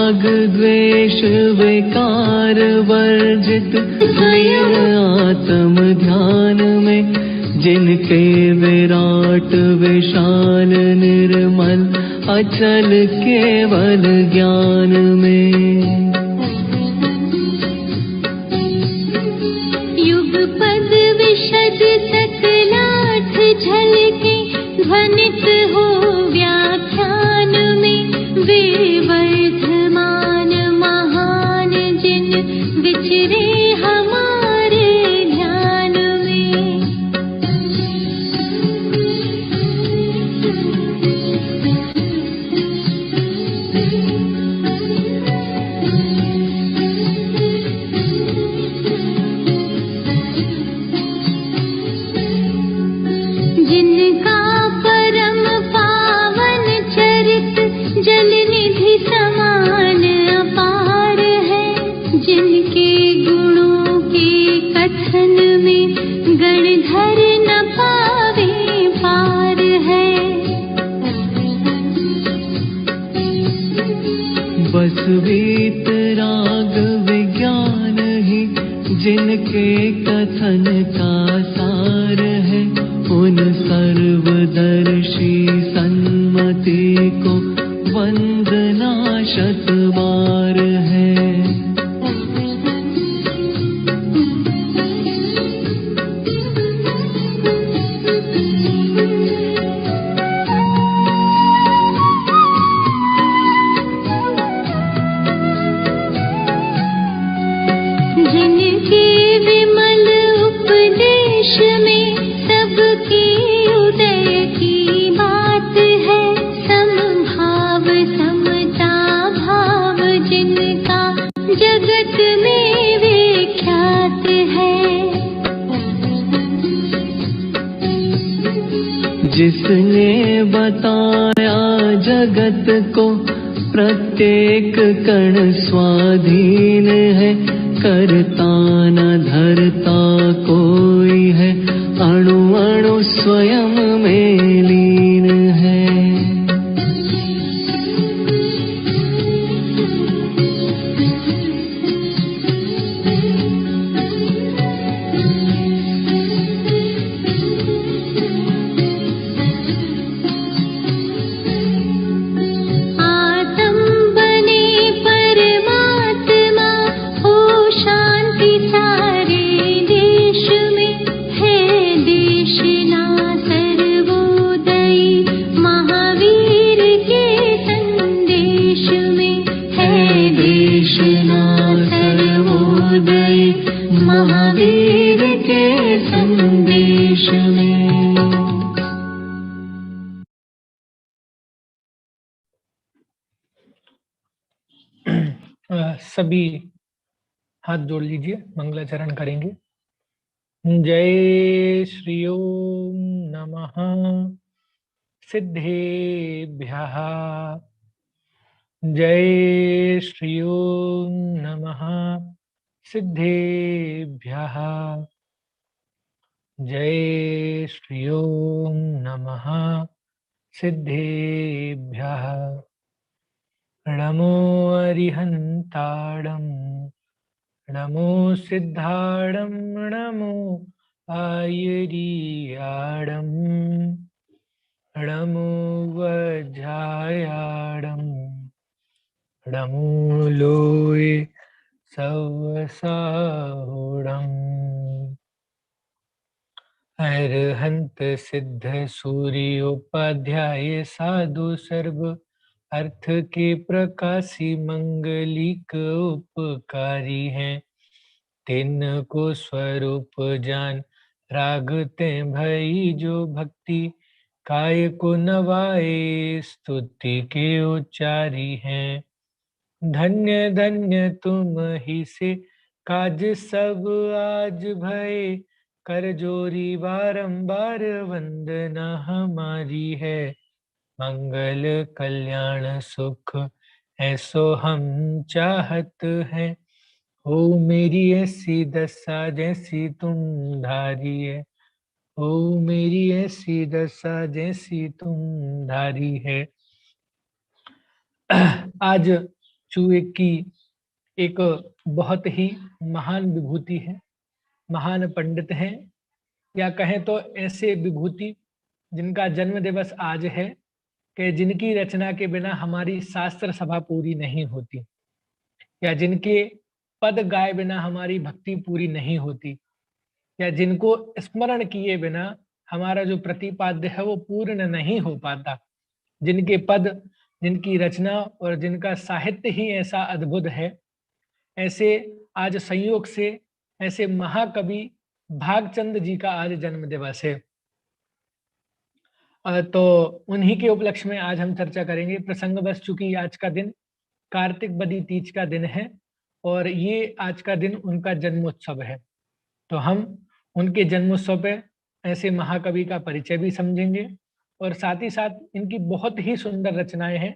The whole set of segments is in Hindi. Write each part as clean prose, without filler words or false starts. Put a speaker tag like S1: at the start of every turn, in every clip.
S1: राग द्वेष विकार वर्जित लीन आत्म ध्यान में, जिनके विराट विशाल निर्मल अचल केवल ज्ञान में।
S2: युगपद विशद सकलाठ झलके ध्वनित हो व्याख्यान में, वे वर्धमान महान जिन विचरे हमारे ध्यान में। जिनका परम पावन चरित जल निधि समान अपार है, जिनके गुणों के कथन में गणधर न पावे पार है।
S1: बस वीतराग विज्ञान ही जिनके कथन का सार है, उन सर्वदर्शी सन्मति को वंदना शतबार है।
S2: जिनके विमल उपदेश में सबकी उदय की बात है, समभाव समता भाव जिनका जगत में विख्यात है।
S1: जिसने बताया जगत को प्रत्येक कण स्वाधीन है, करता न धरता कोई है, अणु अणु स्वयं में लीन है।
S2: आत्म बने परमात्मा हो शांति सारे देश में, है देश ना सर्वोदयी महावीर के संदेश में, है देश ना सर्वोदयी महावीर के संदेश में।
S3: सभी हाथ जोड़ लीजिए, मंगलाचरण करेंगे। जय श्री ओम नमः सिद्धेभ्यः। जय श्री ओम नमः सिद्धेभ्यः। जय श्री ओम नमः सिद्धेभ्यः। नमो अरिहन्ताणं, नमो सिद्धाणं, नमो आयर्याणं, नमो वज्रायाणं, नमो लोये सवसाहोणम्। अरहंत सिद्ध सूर्योपाध्याय साधु सर्व अर्थ के प्रकाशी मंगलिक उपकारी हैं। तिनको स्वरूप जान रागते भई जो भक्ति, काय को नवाए स्तुति के उच्चारी हैं। धन्य धन्य तुम ही से काज सब आज भय, कर जोरी बारंबार वंदना हमारी है। मंगल कल्याण सुख ऐसो हम चाहत हैं, हो मेरी ऐसी दशा जैसी तुम धारी है। हो मेरी ऐसी दशा जैसी तुम धारी है। आज चूहे की एक बहुत ही महान विभूति है, महान पंडित हैं, या कहें तो ऐसे विभूति जिनका जन्म दिवस आज है, कि जिनकी रचना के बिना हमारी शास्त्र सभा पूरी नहीं होती, या जिनके पद गाए बिना हमारी भक्ति पूरी नहीं होती, या जिनको स्मरण किए बिना हमारा जो प्रतिपाद्य है वो पूर्ण नहीं हो पाता, जिनके पद, जिनकी रचना और जिनका साहित्य ही ऐसा अद्भुत है, ऐसे आज संयोग से ऐसे महाकवि भागचंद जी का आज जन्म दिवस है। तो उन्हीं के उपलक्ष्य में आज हम चर्चा करेंगे। प्रसंगवश चूंकि आज का दिन कार्तिक बदी तीज का दिन है और ये आज का दिन उनका जन्मोत्सव है, तो हम उनके जन्मोत्सव पे ऐसे महाकवि का परिचय भी समझेंगे और साथ ही साथ इनकी बहुत ही सुंदर रचनाएं हैं।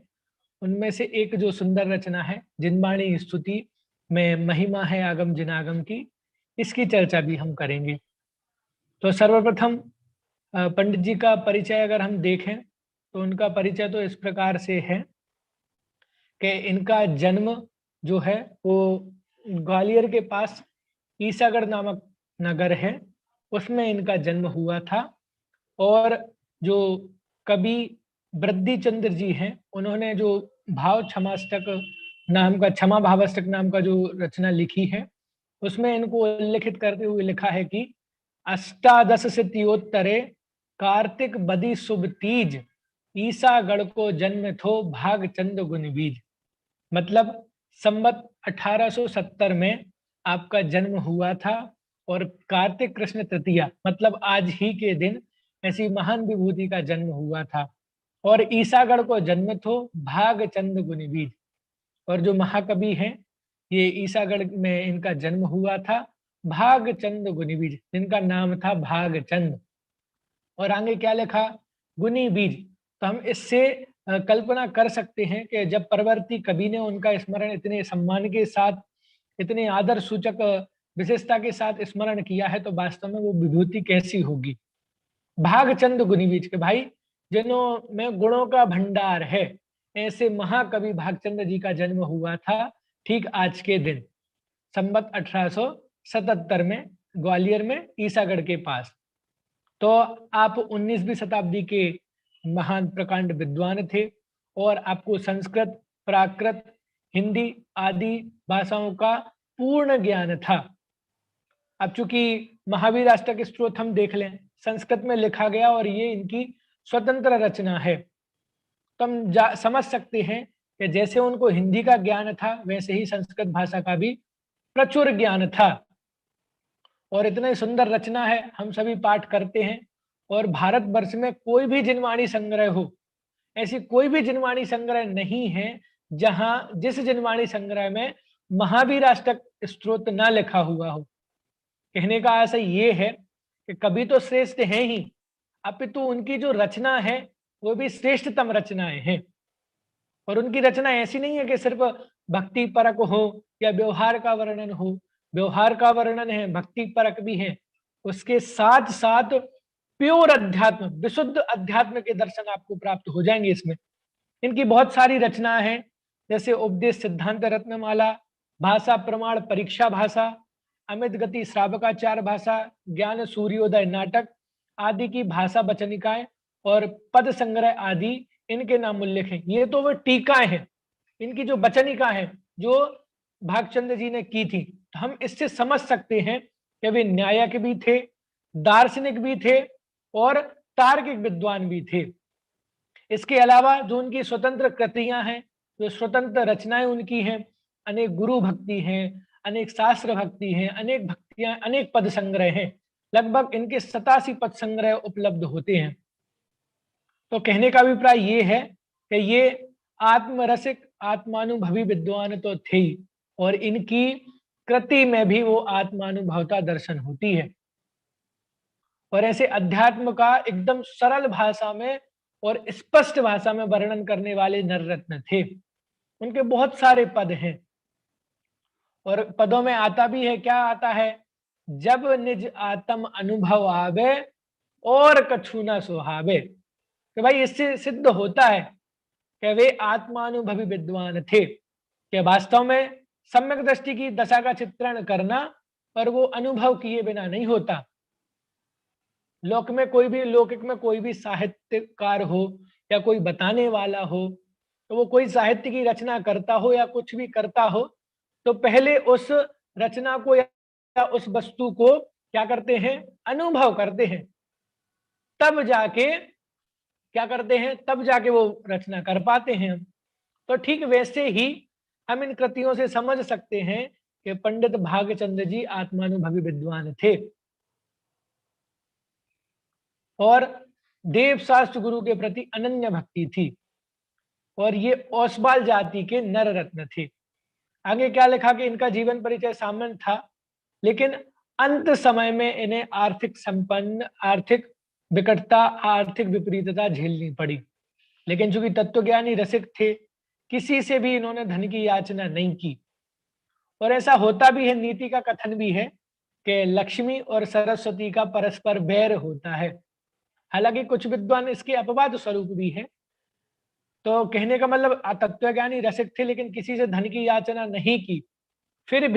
S3: उनमें से एक जो सुंदर रचना है जिनवाणी स्तुति में महिमा है आगम जिनागम की, इसकी चर्चा भी हम करेंगे। तो सर्वप्रथम पंडित जी का परिचय अगर हम देखें तो उनका परिचय तो इस प्रकार से है कि इनका जन्म जो है वो ग्वालियर के पास ईसागढ़ नामक नगर है, उसमें इनका जन्म हुआ था। और जो कवि वृद्धिचंद्र जी हैं, उन्होंने जो भाव क्षमाष्टक नाम का, क्षमा भावाष्टक नाम का जो रचना लिखी है, उसमें इनको उल्लेखित करते हुए लिखा है कि अष्टादश शतोत्तरे कार्तिक बदी शुभ तीज, ईसागढ़ को जन्म थो भागचंद गुण बीज। मतलब संवत 1870 में आपका जन्म हुआ था और कार्तिक कृष्ण तृतीया मतलब आज ही के दिन ऐसी महान विभूति का जन्म हुआ था और ईसागढ़ को जन्म थो भागचंद गुण बीज। और जो महाकवि हैं, ये ईसागढ़ में इनका जन्म हुआ था, भागचंद गुनी बीज, जिनका नाम था भागचंद। और आगे क्या लिखा, गुनी बीज। तो हम इससे कल्पना कर सकते हैं कि जब परवर्ती कवि ने उनका स्मरण इतने सम्मान के साथ, इतने आदर सूचक विशेषता के साथ स्मरण किया है, तो वास्तव में वो विभूति कैसी होगी। भागचंद गुनी बीज के भाई जिन्हों में गुणों का भंडार है, ऐसे महाकवि भागचंद जी का जन्म हुआ था ठीक आज के दिन संवत 1877 में ग्वालियर में ईसागढ़ के पास। तो आप 19वीं शताब्दी के महान प्रकांड विद्वान थे और आपको संस्कृत, प्राकृत, हिंदी आदि भाषाओं का पूर्ण ज्ञान था। अब चूंकि महावीर अष्टक स्तोत्र हम देख लें, संस्कृत में लिखा गया और ये इनकी स्वतंत्र रचना है, तो हम समझ सकते हैं कि जैसे उनको हिंदी का ज्ञान था वैसे ही संस्कृत भाषा का भी प्रचुर ज्ञान था। और इतनी सुंदर रचना है, हम सभी पाठ करते हैं। और भारतवर्ष में कोई भी जिनवाणी संग्रह हो, ऐसी कोई भी जिनवाणी संग्रह नहीं है जहां जिस जिनवाणी संग्रह में महावीर अष्टक स्तोत्र ना लिखा हुआ हो। कहने का आशय ये है कि कवि तो श्रेष्ठ है ही, अपितु उनकी जो रचना है वो भी श्रेष्ठतम रचनाएं हैं। और उनकी रचना ऐसी नहीं है कि सिर्फ भक्ति परक हो या व्यवहार का वर्णन हो, व्यवहार का वर्णन है, भक्ति परक भी है, उसके साथ साथ प्योर अध्यात्म, विशुद्ध अध्यात्म के दर्शन आपको प्राप्त हो जाएंगे इसमें। इनकी बहुत सारी रचनाएं हैं, जैसे उपदेश सिद्धांत रत्नमाला, भाषा प्रमाण परीक्षा भाषा, अमित गति श्रावकाचार भाषा, ज्ञान सूर्योदय नाटक आदि की भाषा वचनिकाएं और पद संग्रह आदि इनके नाम उल्लेख हैं। ये तो वो टीकाएं हैं, इनकी जो वचनिका है जो भागचंद जी ने की थी। तो हम इससे समझ सकते हैं कि वे न्यायिक भी थे, दार्शनिक भी थे और तार्किक विद्वान भी थे। इसके अलावा जो उनकी स्वतंत्र कृतियां हैं, जो स्वतंत्र रचनाएं उनकी हैं, अनेक गुरु भक्ति हैं, अनेक शास्त्र भक्ति हैं, अनेक भक्तियां, अनेक पद संग्रह हैं। लगभग इनके 87 पद संग्रह उपलब्ध होते हैं। तो कहने का अभिप्राय ये है कि ये आत्मरसिक, आत्मानुभवी विद्वान तो थे ही, और इनकी कृति में भी वो आत्मानुभवता दर्शन होती है। और ऐसे अध्यात्म का एकदम सरल भाषा में और स्पष्ट भाषा में वर्णन करने वाले नर रत्न थे। उनके बहुत सारे पद हैं और पदों में आता भी है, क्या आता है, जब निज आत्म अनुभव आवे और कछु न सुहावे। तो भाई इससे सिद्ध होता है कि वे आत्मानुभवी विद्वान थे। कि वास्तव में सम्यक दृष्टि की दशा का चित्रण करना और वो अनुभव किए बिना नहीं होता। लौकिक में कोई भी साहित्यकार हो या कोई बताने वाला हो, तो वो कोई साहित्य की रचना करता हो या कुछ भी करता हो, तो पहले उस रचना को या उस वस्तु को क्या करते हैं, अनुभव करते हैं, तब जाके क्या करते हैं, तब जाके वो रचना कर पाते हैं। तो ठीक वैसे ही हम इन कृतियों से समझ सकते हैं कि पंडित भागचंद्र जी आत्मानुभवी विद्वान थे और देव शास्त्र गुरु के प्रति अनन्य भक्ति थी और ये ओसवाल जाति के नर रत्न थे। आगे क्या लिखा कि इनका जीवन परिचय सामान्य था, लेकिन अंत समय में इन्हें आर्थिक विकटता, आर्थिक विपरीतता झेलनी पड़ी। लेकिन चूंकि तत्वज्ञानी रसिक थे, किसी से भी इन्होंने धन की याचना नहीं की। और ऐसा होता भी है, नीति का कथन भी है कि लक्ष्मी और सरस्वती का परस्पर बैर होता है। हालांकि कुछ विद्वान इसके अपवाद स्वरूप भी है। तो कहने का मतलब तत्वज्ञानी रसिक थे लेकिन किसी से धन की याचना नहीं की। फिर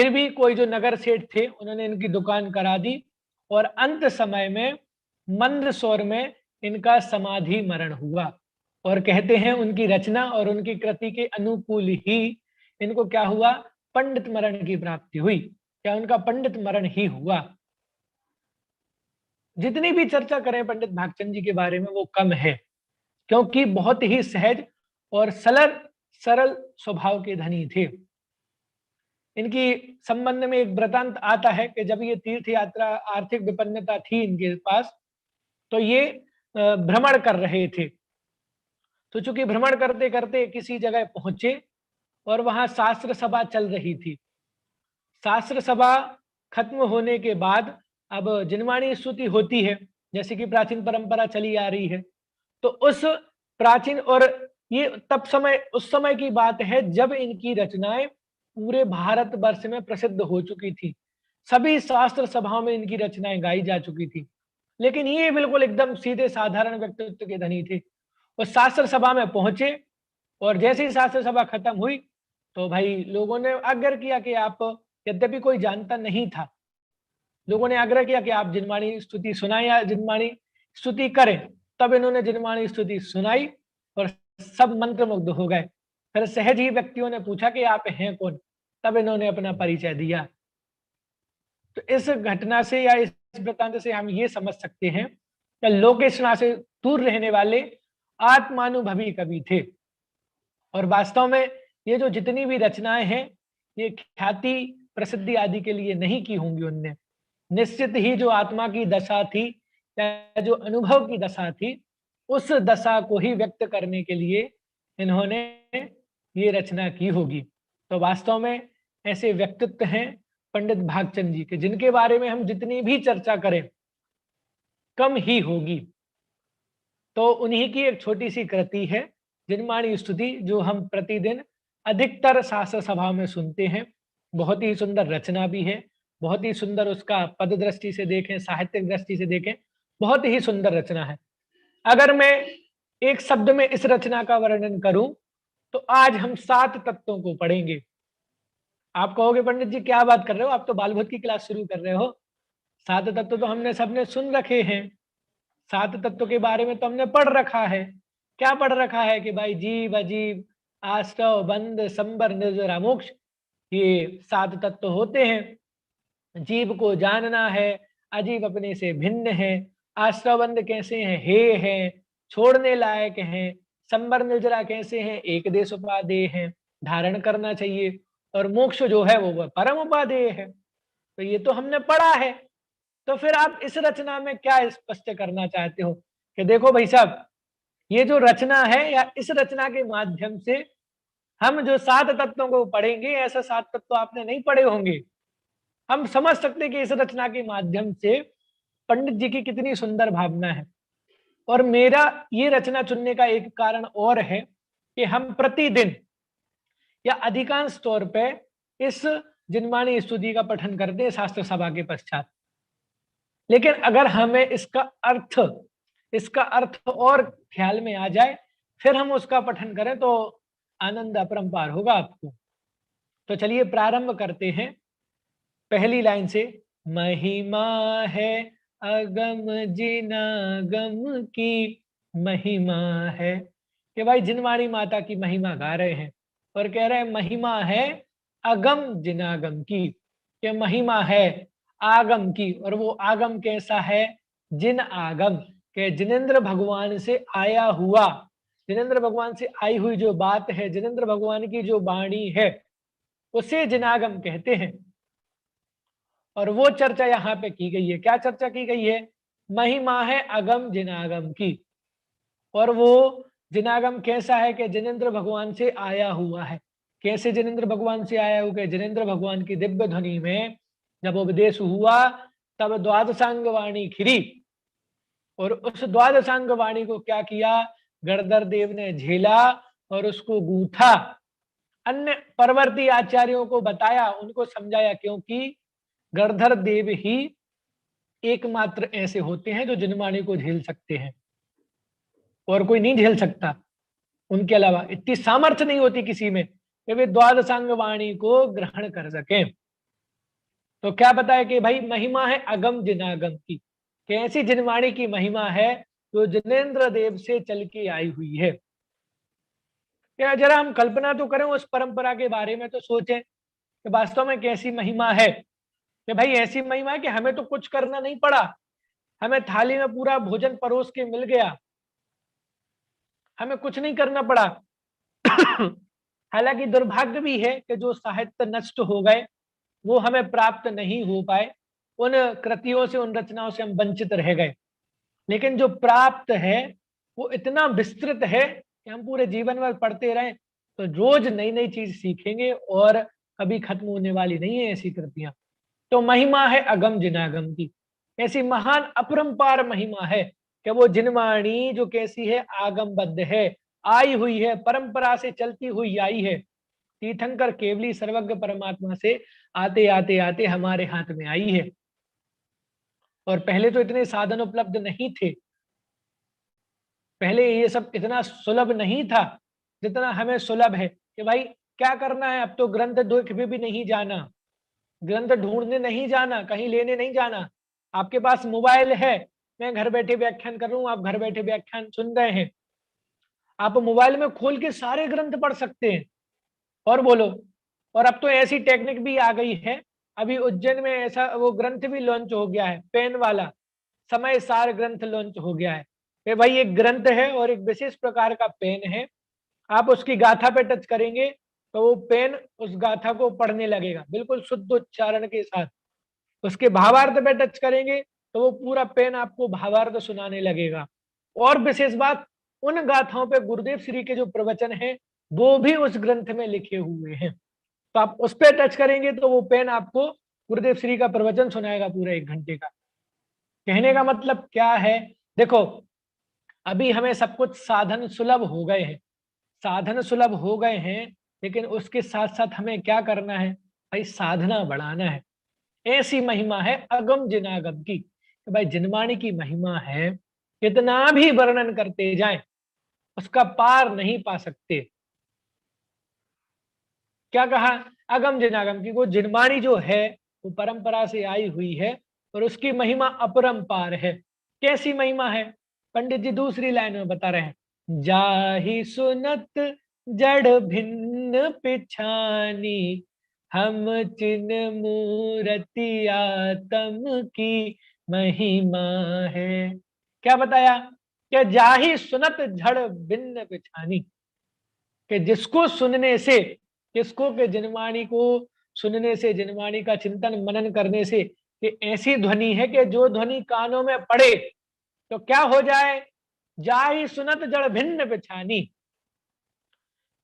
S3: भी कोई जो नगर सेठ थे उन्होंने इनकी दुकान करा दी और अंत समय में मंदसौर में इनका समाधि मरण हुआ। और कहते हैं उनकी रचना और उनकी कृति के अनुकूल ही इनको क्या हुआ, पंडित मरण की प्राप्ति हुई, या उनका पंडित मरण ही हुआ। जितनी भी चर्चा करें पंडित भागचंद जी के बारे में वो कम है, क्योंकि बहुत ही सहज और सरल स्वभाव के धनी थे। इनकी संबंध में एक वृतांत आता है कि जब ये तीर्थ यात्रा, आर्थिक विपन्नता थी इनके पास, तो ये भ्रमण कर रहे थे। तो चूंकि भ्रमण करते करते किसी जगह पहुंचे और वहां शास्त्र सभा चल रही थी। शास्त्र सभा खत्म होने के बाद अब जिनवाणी स्तुति होती है, जैसे कि प्राचीन परंपरा चली आ रही है। तो उस प्राचीन, और ये उस समय की बात है जब इनकी रचनाएं पूरे भारतवर्ष में प्रसिद्ध हो चुकी थी। सभी शास्त्र सभाओं में इनकी रचनाएं गाई जा चुकी थी। लेकिन ये बिल्कुल एकदम सीधे साधारण व्यक्तित्व के धनी थे। वो शास्त्र सभा में पहुंचे और जैसे ही शास्त्र सभा खत्म हुई तो भाई लोगों ने आग्रह किया कि आप, यद्यपि कोई जानता नहीं था, लोगों ने आग्रह किया कि आप जिनवाणी स्तुति सुनाएं या जिनवाणी स्तुति करें। तब इन्होंने जिनवाणी स्तुति सुनाई और सब मंत्रमुग्ध हो गए। फिर सहज ही व्यक्तियों ने पूछा कि आप हैं कौन, तब इन्होंने अपना परिचय दिया। तो इस घटना से या इस वृत्तांत से हम ये समझ सकते हैं कि लोकेशना से दूर रहने वाले आत्मानुभवी कवि थे। और वास्तव में ये जो जितनी भी रचनाएं हैं ये ख्याति, प्रसिद्धि आदि के लिए नहीं की होंगी उनने। निश्चित ही जो आत्मा की दशा थी या जो अनुभव की दशा थी, उस दशा को ही व्यक्त करने के लिए इन्होंने ये रचना की होगी। तो वास्तव में ऐसे व्यक्तित्व हैं पंडित भागचंद जी के, जिनके बारे में हम जितनी भी चर्चा करें कम ही होगी। तो उन्हीं की एक छोटी सी कृति है जिनवाणी स्तुति, जो हम प्रतिदिन अधिकतर शास्त्र सभा में सुनते हैं। बहुत ही सुंदर रचना भी है, बहुत ही सुंदर उसका पद दृष्टि से देखें, साहित्यिक दृष्टि से देखें, बहुत ही सुंदर रचना है। अगर मैं एक शब्द में इस रचना का वर्णन करूं तो आज हम 7 तत्वों को पढ़ेंगे। आप कहोगे पंडित जी क्या बात कर रहे हो, आप तो बालभूत की क्लास शुरू कर रहे हो। 7 तत्व तो हमने सबने सुन रखे हैं, 7 तत्व के बारे में तो हमने पढ़ रखा है। क्या पढ़ रखा है कि भाई जीव, अजीव, आश्रव, बंध, संबर, निर्जरा, मोक्ष, ये 7 तत्व होते हैं। जीव को जानना है, अजीव अपने से भिन्न है, आश्रवबंध कैसे हैं, हे हैं, छोड़ने लायक हैं, संबर निर्जरा कैसे हैं, एक देश उपादेय हैं, धारण करना चाहिए, और मोक्ष जो है वो परम उपादेय है। तो ये तो हमने पढ़ा है। तो फिर आप इस रचना में क्या स्पष्ट करना चाहते हो कि देखो भाई साहब, ये जो रचना है या इस रचना के माध्यम से हम जो 7 तत्वों को पढ़ेंगे, ऐसे 7 तत्व आपने नहीं पढ़े होंगे। हम समझ सकते कि इस रचना के माध्यम से पंडित जी की कितनी सुंदर भावना है। और मेरा ये रचना चुनने का एक कारण और है कि हम प्रतिदिन या अधिकांश तौर पे इस जिनवाणी स्तुति का पठन करते हैं शास्त्र सभा के पश्चात। लेकिन अगर हमें इसका अर्थ और ख्याल में आ जाए, फिर हम उसका पठन करें, तो आनंद अपरंपार होगा आपको। तो चलिए प्रारंभ करते हैं पहली लाइन से। महिमा है अगम जिनागम की, महिमा है कि भाई जिनवाणी माता की महिमा गा रहे हैं और कह रहे हैं महिमा है अगम जिनागम की, कि महिमा है आगम की। और वो आगम कैसा है? जिन आगम, के जिनेंद्र भगवान से आया हुआ, जिनेंद्र भगवान से आई हुई जो बात है, जिनेंद्र भगवान की जो वाणी है, उसे जिनागम कहते हैं। और वो चर्चा यहाँ पे की गई है। क्या चर्चा की गई है? महिमा है अगम जिनागम की। और वो जिनागम कैसा है? कि जिनेंद्र भगवान से आया हुआ है। कैसे जिनेंद्र भगवान से आया हुआ? जिनेंद्र भगवान की दिव्य ध्वनि में जब उपदेश हुआ तब द्वादशांग वाणी खिरी, और उस द्वादशांग वाणी को क्या किया? गणधर देव ने झेला और उसको गूंथा, अन्य परवर्ती आचार्यों को बताया, उनको समझाया, क्योंकि गणधर देव ही एकमात्र ऐसे होते हैं जो जिनवाणी को झेल सकते हैं, और कोई नहीं झेल सकता। उनके अलावा इतनी सामर्थ्य नहीं होती किसी में कि वे द्वादशांग वाणी को ग्रहण कर सकें। तो क्या बताया कि भाई महिमा है अगम जिनागम की, कि ऐसी जिनवाणी की महिमा है जो जिनेंद्र देव से चल के आई हुई है। क्या जरा हम कल्पना तो करें उस परंपरा के बारे में, तो सोचें कि वास्तव में कैसी महिमा है। कि भाई ऐसी महिमा है कि हमें तो कुछ करना नहीं पड़ा, हमें थाली में पूरा भोजन परोस के मिल गया, हमें कुछ नहीं करना पड़ा। हालांकि दुर्भाग्य भी है कि जो साहित्य नष्ट हो गए, वो हमें प्राप्त नहीं हो पाए, उन कृतियों से, उन रचनाओं से हम वंचित रह गए। लेकिन जो प्राप्त है वो इतना विस्तृत है कि हम पूरे जीवन भर पढ़ते रहें तो रोज नई नई चीज सीखेंगे, और कभी खत्म होने वाली नहीं है ऐसी कृतियां। तो महिमा है अगम जिनागम की, ऐसी महान अपरंपार महिमा है कि वो जिनवाणी जो कैसी है? आगमबद्ध है, आई हुई है, परंपरा से चलती हुई आई है। तीर्थंकर केवली सर्वज्ञ परमात्मा से आते आते आते हमारे हाथ में आई है। और पहले तो इतने साधन उपलब्ध नहीं थे, पहले ये सब इतना सुलभ नहीं था जितना हमें सुलभ है। कि भाई क्या करना है, अब तो ग्रंथ देख भी नहीं जाना, ग्रंथ ढूंढने नहीं जाना, कहीं लेने नहीं जाना, आपके पास मोबाइल है। मैं घर बैठे व्याख्यान कर रहा हूं, आप घर बैठे व्याख्यान सुन रहे हैं, आप मोबाइल में खोल के सारे ग्रंथ पढ़ सकते हैं। और बोलो, और अब तो ऐसी टेक्निक भी आ गई है, अभी उज्जैन में ऐसा वो ग्रंथ भी लॉन्च हो गया है, पेन वाला समय सार ग्रंथ लॉन्च हो गया है। कि भाई एक ग्रंथ है और एक विशेष प्रकार का पेन है, आप उसकी गाथा पे टच करेंगे तो वो पेन उस गाथा को पढ़ने लगेगा बिल्कुल शुद्ध उच्चारण के साथ। उसके भावार्थ पे टच करेंगे तो वो पूरा पेन आपको भावार्थ सुनाने लगेगा। और विशेष बात, उन गाथाओं पे गुरुदेव श्री के जो प्रवचन हैं वो भी उस ग्रंथ में लिखे हुए हैं। तो आप उस पे टच करेंगे तो वो पेन आपको गुरुदेव श्री का प्रवचन सुनाएगा पूरा 1 घंटे का। कहने का मतलब क्या है? देखो, अभी हमें सब कुछ साधन सुलभ हो गए हैं, साधन सुलभ हो गए हैं, लेकिन उसके साथ साथ हमें क्या करना है? भाई साधना बढ़ाना है। ऐसी महिमा है अगम जिनागम की, कि भाई जिनवाणी की महिमा है, कितना भी वर्णन करते जाएं उसका पार नहीं पा सकते। क्या कहा? अगम जिनागम की, वो जिनवाणी जो है वो परंपरा से आई हुई है और उसकी महिमा अपरंपार है। कैसी महिमा है? पंडित जी दूसरी लाइन में बता रहे हैं, जाहि सुनत जड़ भिन्न पिछानी, हम चिन मूर्ति आत्म की महिमा है। क्या बताया? क्या जाहि सुनत जड़ भिन्न पिछानी, कि जिसको सुनने से, किसको? के जिनवाणी को सुनने से, जिनवाणी का चिंतन मनन करने से, कि ऐसी ध्वनि है कि जो ध्वनि कानों में पड़े तो क्या हो जाए? जाहि सुनत जड़ भिन्न पिछानी,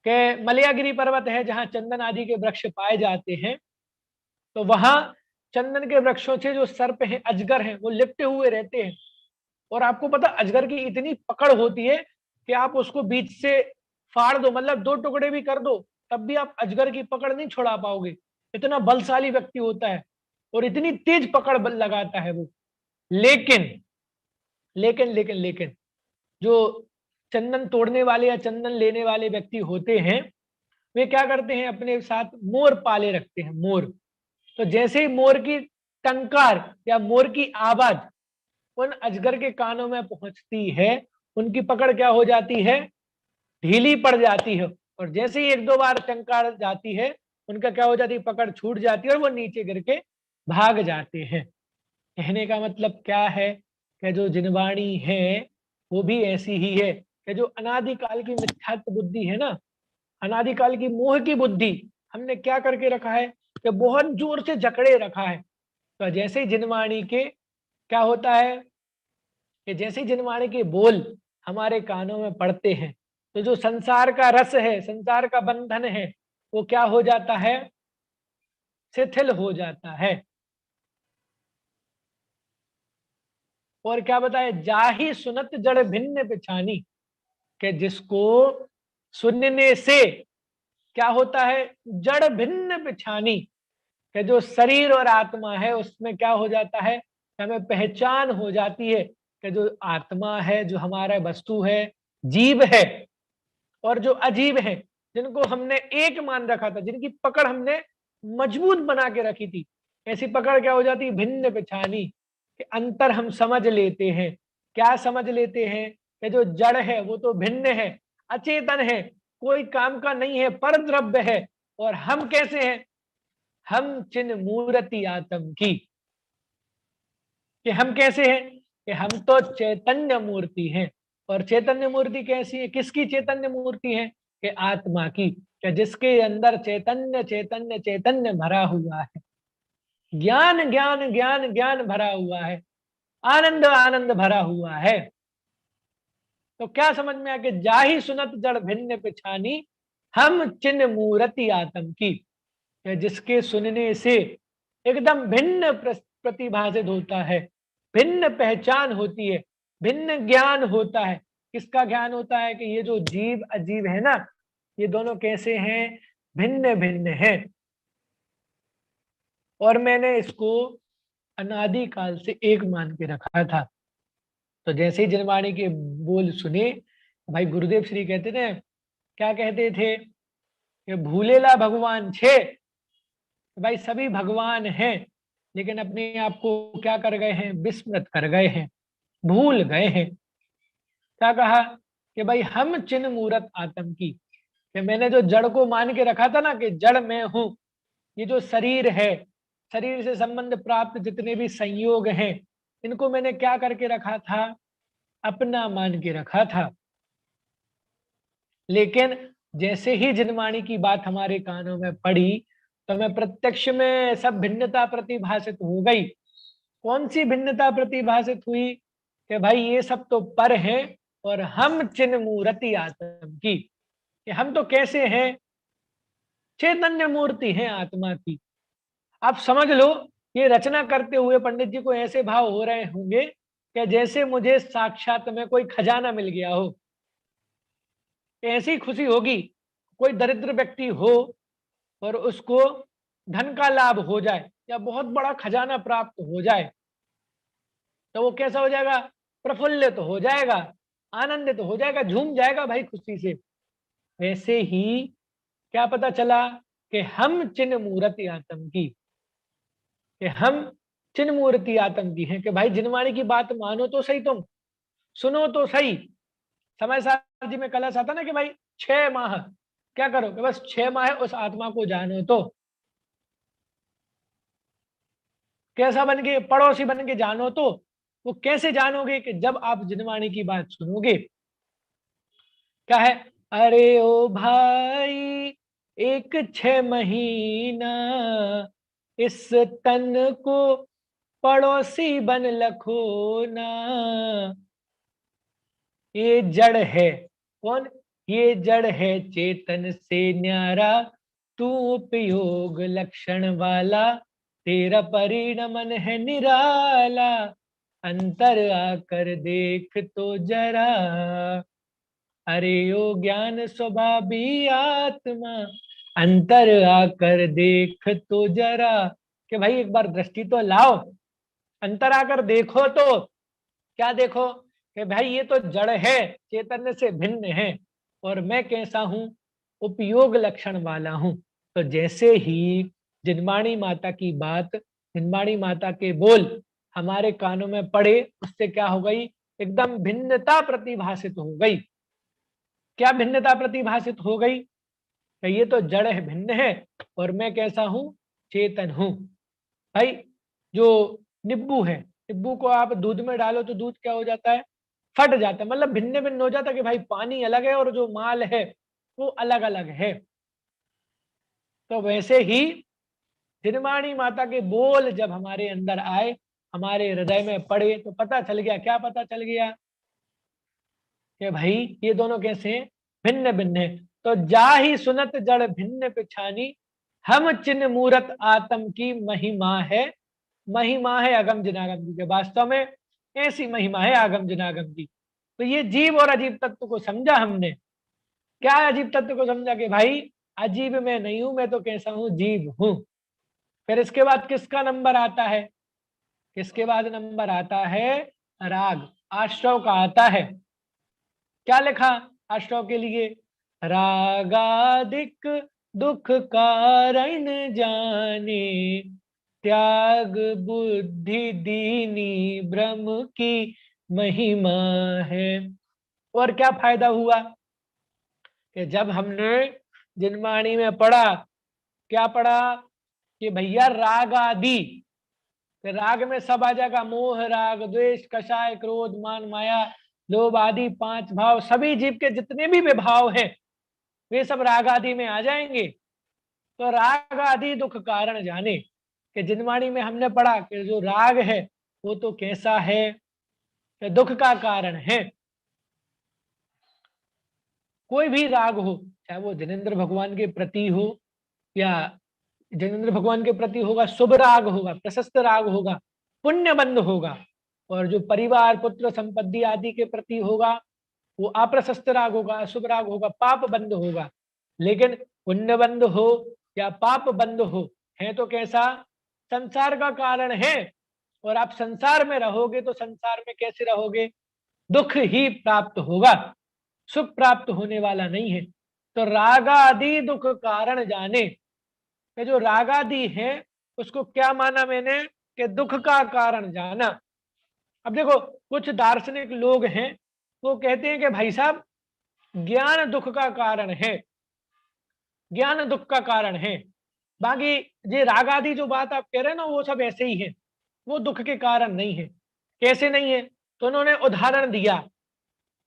S3: के मलयागिरी पर्वत है जहां चंदन आदि के वृक्ष पाए जाते हैं, तो वहां चंदन के वृक्षों से जो सर्प हैं, अजगर हैं, वो लिपटे हुए रहते हैं। और आपको पता अजगर की इतनी पकड़ होती है कि आप उसको बीच से फाड़ दो, मतलब 2 टुकड़े भी कर दो, तब भी आप अजगर की पकड़ नहीं छुड़ा पाओगे। इतना बलशाली व्यक्ति होता है और इतनी तेज पकड़ बल लगाता है वो। लेकिन लेकिन लेकिन लेकिन जो चंदन तोड़ने वाले या चंदन लेने वाले व्यक्ति होते हैं, वे क्या करते हैं, अपने साथ मोर पाले रखते हैं, मोर। तो जैसे ही मोर की टंकार या मोर की आवाज उन अजगर के कानों में पहुंचती है, उनकी पकड़ क्या हो जाती है, ढीली पड़ जाती है। और जैसे ही एक दो बार टंकार जाती है, उनका क्या हो जाती है, पकड़ छूट जाती है और वो नीचे गिर के भाग जाते हैं। कहने का मतलब क्या है कि जो जिनवाणी है वो भी ऐसी ही है कि जो अनादिकाल की मिथ्यात्व बुद्धि है ना, अनादिकाल की मोह की बुद्धि हमने क्या करके रखा है कि बहुत जोर से जकड़े रखा है। तो जैसे ही जिनवाणी के क्या होता है कि जैसे ही जिनवाणी के बोल हमारे कानों में पड़ते हैं, तो जो संसार का रस है, संसार का बंधन है, वो क्या हो जाता है, शिथिल हो जाता है। और क्या बताए, जाहि सुनत जड़ भिन्न पिछानी, कि जिसको सुनने से क्या होता है, जड़ भिन्न पिछानी, कि जो शरीर और आत्मा है उसमें क्या हो जाता है, हमें पहचान हो जाती है कि जो आत्मा है, जो हमारा वस्तु है, जीव है, और जो अजीब है, जिनको हमने एक मान रखा था, जिनकी पकड़ हमने मजबूत बना के रखी थी, ऐसी पकड़ क्या हो जाती है, भिन्न पिछानी, कि अंतर हम समझ लेते हैं। क्या समझ लेते हैं कि जो जड़ है वो तो भिन्न है, अचेतन है, कोई काम का नहीं है, पर द्रव्य है। और हम कैसे हैं, हम चिन्ह मूर्ति आत्म की, कि हम कैसे हैं, कि हम तो चैतन्य मूर्ति हैं। और चैतन्य मूर्ति कैसी है, किसकी चैतन्य मूर्ति है, कि आत्मा की, कि जिसके अंदर चैतन्य चैतन्य चैतन्य भरा हुआ है, ज्ञान ज्ञान ज्ञान ज्ञान भरा हुआ है, आनंद आनंद भरा हुआ है। तो क्या समझ में आया कि जाहि सुनत जड़ भिन्न पिछानी, हम चिन्ह मूर्ति आत्म की, जिसके सुनने से एकदम भिन्न प्रतिभाषित होता है, भिन्न पहचान होती है, भिन्न ज्ञान होता है। किसका ज्ञान होता है, कि ये जो जीव अजीब है ना, ये दोनों कैसे हैं, भिन्न भिन्न हैं। और मैंने इसको अनादि काल से एक मान के रखा था। तो जैसे ही जनवाणी के बोल सुने, भाई गुरुदेव श्री कहते थे, क्या कहते थे, कि भूलेला भगवान छे, भाई सभी भगवान हैं, लेकिन अपने आप को क्या कर गए हैं, विस्मृत कर गए हैं, भूल गए हैं। क्या कहा, कि भाई हम चिन्ह मूरत आत्म की, कि मैंने जो जड़ को मान के रखा था ना, कि जड़ मैं हूं, ये जो शरीर है, शरीर से संबंध प्राप्त जितने भी संयोग हैं, इनको मैंने क्या करके रखा था, अपना मान के रखा था। लेकिन जैसे ही जिनवाणी की बात हमारे कानों में पड़ी, तो हमें प्रत्यक्ष में सब भिन्नता प्रतिभाषित हो गई। कौन सी भिन्नता प्रतिभाषित हुई, कि भाई ये सब तो पर है, और हम चिन्ह मूर्ति आत्म की, कि हम तो कैसे हैं, चैतन्य मूर्ति है आत्मा की। आप समझ लो, ये रचना करते हुए पंडित जी को ऐसे भाव हो रहे होंगे कि जैसे मुझे साक्षात में कोई खजाना मिल गया हो। ऐसी खुशी होगी, कोई दरिद्र व्यक्ति हो और उसको धन का लाभ हो जाए या बहुत बड़ा खजाना प्राप्त हो जाए, तो वो कैसा हो जाएगा, प्रफुल्लित तो हो जाएगा, आनंदित तो हो जाएगा, झूम जाएगा भाई खुशी से। वैसे ही क्या पता चला, कि हम चिन्ह मूर्ति आत्म की, कि हम चिन्ह मूर्ति आत्म की हैं, कि भाई जिनवाणी की बात मानो तो सही, तुम सुनो तो सही। समय सारथी में कलश आता ना, कि भाई 6 माह क्या करो, कि बस 6 माह उस आत्मा को जानो, तो कैसा बन के, पड़ोसी बन के जानो। तो वो कैसे जानोगे, कि जब आप जिनवाणी की बात सुनोगे। क्या है, अरे ओ भाई, एक 6 महीना इस तन को पड़ोसी बन लखो ना। ये जड़ है, कौन, ये जड़ है चेतन से न्यारा, तू उपयोग लक्षण वाला, तेरा परिणमन है निराला, अंतर आकर देख तो जरा। अरे ओ ज्ञान स्वभावी आत्मा, अंतर आकर देख तो जरा, कि भाई एक बार दृष्टि तो लाओ, अंतर आकर देखो। तो क्या देखो, कि भाई ये तो जड़ है, चैतन्य से भिन्न है, और मैं कैसा हूं, उपयोग लक्षण वाला हूं। तो जैसे ही जिनवाणी माता की बात, जिनवाणी माता के बोल हमारे कानों में पड़े, उससे क्या हो गई, एकदम भिन्नता प्रतिभासित हो गई। क्या भिन्नता प्रतिभासित हो गई? ये तो जड़ है, भिन्न है, और मैं कैसा हूं, चेतन हूं। भाई जो नींबू है, नींबू को आप दूध में डालो तो दूध क्या हो जाता है, फट जाता है, मतलब भिन्न भिन्न हो जाता है कि भाई पानी अलग है और जो माल है वो अलग अलग है। तो वैसे ही जिनवाणी माता के बोल जब हमारे अंदर आए, हमारे हृदय में पड़े, तो पता चल गया, क्या पता चल गया, कि भाई ये दोनों कैसे हैं, भिन्न भिन्न है। तो जा ही सुनत जड़ भिन्न पिछानी, हम चिन्ह मूरत आत्म की महिमा है। महिमा है अगम जिनागम की, वास्तव में ऐसी महिमा है आगम जिनागम की। तो ये जीव और अजीब तत्व को समझा हमने। क्या अजीब तत्व को समझा कि भाई अजीब मैं नहीं हूं, मैं तो कैसा हूं, जीव हूं। फिर इसके बाद किसका नंबर आता है, किसके बाद नंबर आता है, राग, आश्रव का आता है। क्या लिखा आश्रव के लिए, रागादिक दुख कारण जाने, त्याग बुद्धि दीनी ब्रह्म की महिमा है। और क्या फायदा हुआ कि जब हमने जिनवाणी में पढ़ा, क्या पढ़ा, कि भैया राग आदि, राग में सब आ जाएगा, मोह राग द्वेष कषाय क्रोध मान माया लोभ आदि 5 भाव, सभी जीव के जितने भी विभाव हैं वे सब राग आदि में आ जाएंगे। तो राग आदि दुख कारण जाने, कि जिनवाणी में हमने पढ़ा कि जो राग है वो तो कैसा है, कि दुख का कारण है। कोई भी राग हो, चाहे वो जिनेंद्र भगवान के प्रति हो, या जिनेंद्र भगवान के प्रति होगा शुभ राग होगा, प्रशस्त राग होगा, पुण्य बंध होगा, और जो परिवार पुत्र संपत्ति आदि के प्रति होगा वो अप्रशस्त राग होगा, अशुभ राग होगा, पाप बंध होगा। लेकिन पुण्य बंध हो या पाप बंध हो, है तो कैसा, संसार का कारण है। और आप संसार में रहोगे तो संसार में कैसे रहोगे, दुख ही प्राप्त होगा, सुख प्राप्त होने वाला नहीं है। तो रागादि दुख कारण जाने, ये जो रागादि है उसको क्या माना मैंने, कि दुख का कारण जाना। अब देखो कुछ दार्शनिक लोग हैं, वो कहते हैं कि भाई साहब ज्ञान दुख का कारण है, ज्ञान दुख का कारण है। बाकी ये राग आदि जो बात आप कह रहे हैं ना, वो सब ऐसे ही है, वो दुख के कारण नहीं है। कैसे नहीं है, तो उन्होंने उदाहरण दिया।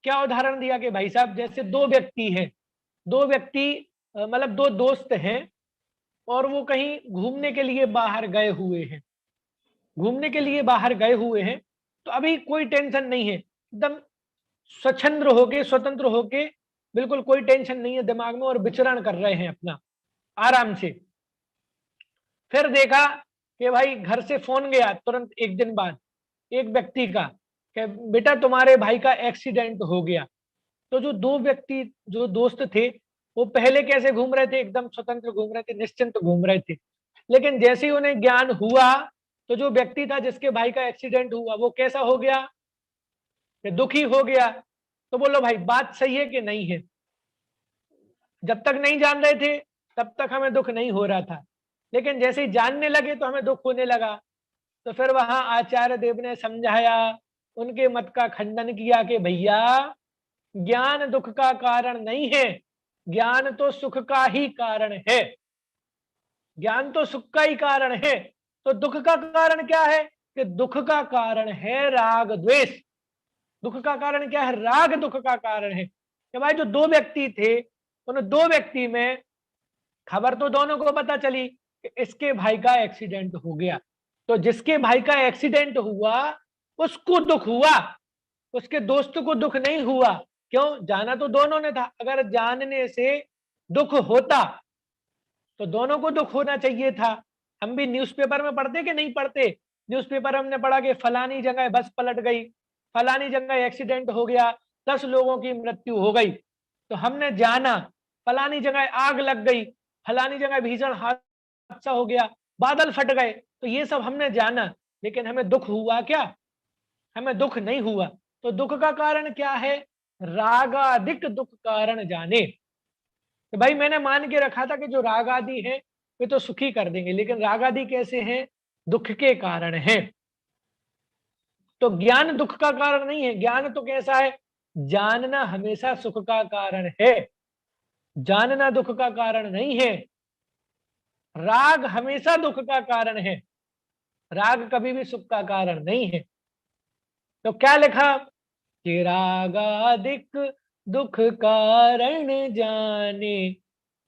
S3: क्या उदाहरण दिया, कि भाई साहब जैसे दो व्यक्ति हैं, दो व्यक्ति मतलब दो दोस्त हैं, और वो कहीं घूमने के लिए बाहर गए हुए हैं, घूमने के लिए बाहर गए हुए हैं। तो अभी कोई टेंशन नहीं है, एकदम स्वतंत्र होके, स्वतंत्र होके, बिल्कुल कोई टेंशन नहीं है दिमाग में, और विचरण कर रहे हैं अपना आराम से। फिर देखा कि भाई घर से फोन गया तुरंत एक दिन बाद एक व्यक्ति का, कि बेटा तुम्हारे भाई का एक्सीडेंट हो गया। तो जो दो व्यक्ति, जो दोस्त थे, वो पहले कैसे घूम रहे थे, एकदम स्वतंत्र घूम रहे थे, निश्चिंत घूम रहे थे। लेकिन जैसे ही उन्हें ज्ञान हुआ, तो जो व्यक्ति था जिसके भाई का एक्सीडेंट हुआ, वो कैसा हो गया, कि दुखी हो गया। तो बोलो भाई बात सही है कि नहीं है, जब तक नहीं जान रहे थे तब तक हमें दुख नहीं हो रहा था, लेकिन जैसे ही जानने लगे तो हमें दुख होने लगा। तो फिर वहां आचार्य देव ने समझाया, उनके मत का खंडन किया कि भैया ज्ञान दुख का कारण नहीं है, ज्ञान तो सुख का ही कारण है, ज्ञान तो सुख का ही कारण है। तो दुख का कारण क्या है, कि दुख का कारण है राग द्वेष। दुख का कारण क्या है, राग दुख का कारण है। कि भाई जो दो व्यक्ति थे, उन दो व्यक्ति में खबर तो दोनों को पता चली कि इसके भाई का एक्सीडेंट हो गया। तो जिसके भाई का एक्सीडेंट हुआ उसको दुख हुआ, उसके दोस्त को दुख नहीं हुआ। क्यों, जाना तो दोनों ने था। अगर जानने से दुख होता तो दोनों को दुख होना चाहिए था। हम भी न्यूज़पेपर में पढ़ते कि नहीं पढ़ते, न्यूज़पेपर हमने पढ़ा कि फलानी जगह बस पलट गई, फलानी जगह एक्सीडेंट हो गया, 10 लोगों की मृत्यु हो गई। तो हमने जाना, फलानी जगह आग लग गई, फलानी जगह भीषण हादसा हो गया, बादल फट गए। तो ये सब हमने जाना, लेकिन हमें दुख हुआ क्या, हमें दुख नहीं हुआ। तो दुख का कारण क्या है, रागादिक दुख कारण जाने। तो भाई मैंने मान के रखा था कि जो राग आदि है वे तो सुखी कर देंगे, लेकिन राग आदि कैसे हैं? दुख के कारण है। तो ज्ञान दुख का कारण नहीं है। ज्ञान तो कैसा है? जानना हमेशा सुख का कारण है, जानना दुख का कारण नहीं है। राग हमेशा दुख का कारण है, राग कभी भी सुख का कारण नहीं है। तो क्या लिखा कि रागादिक दुख कारण जाने,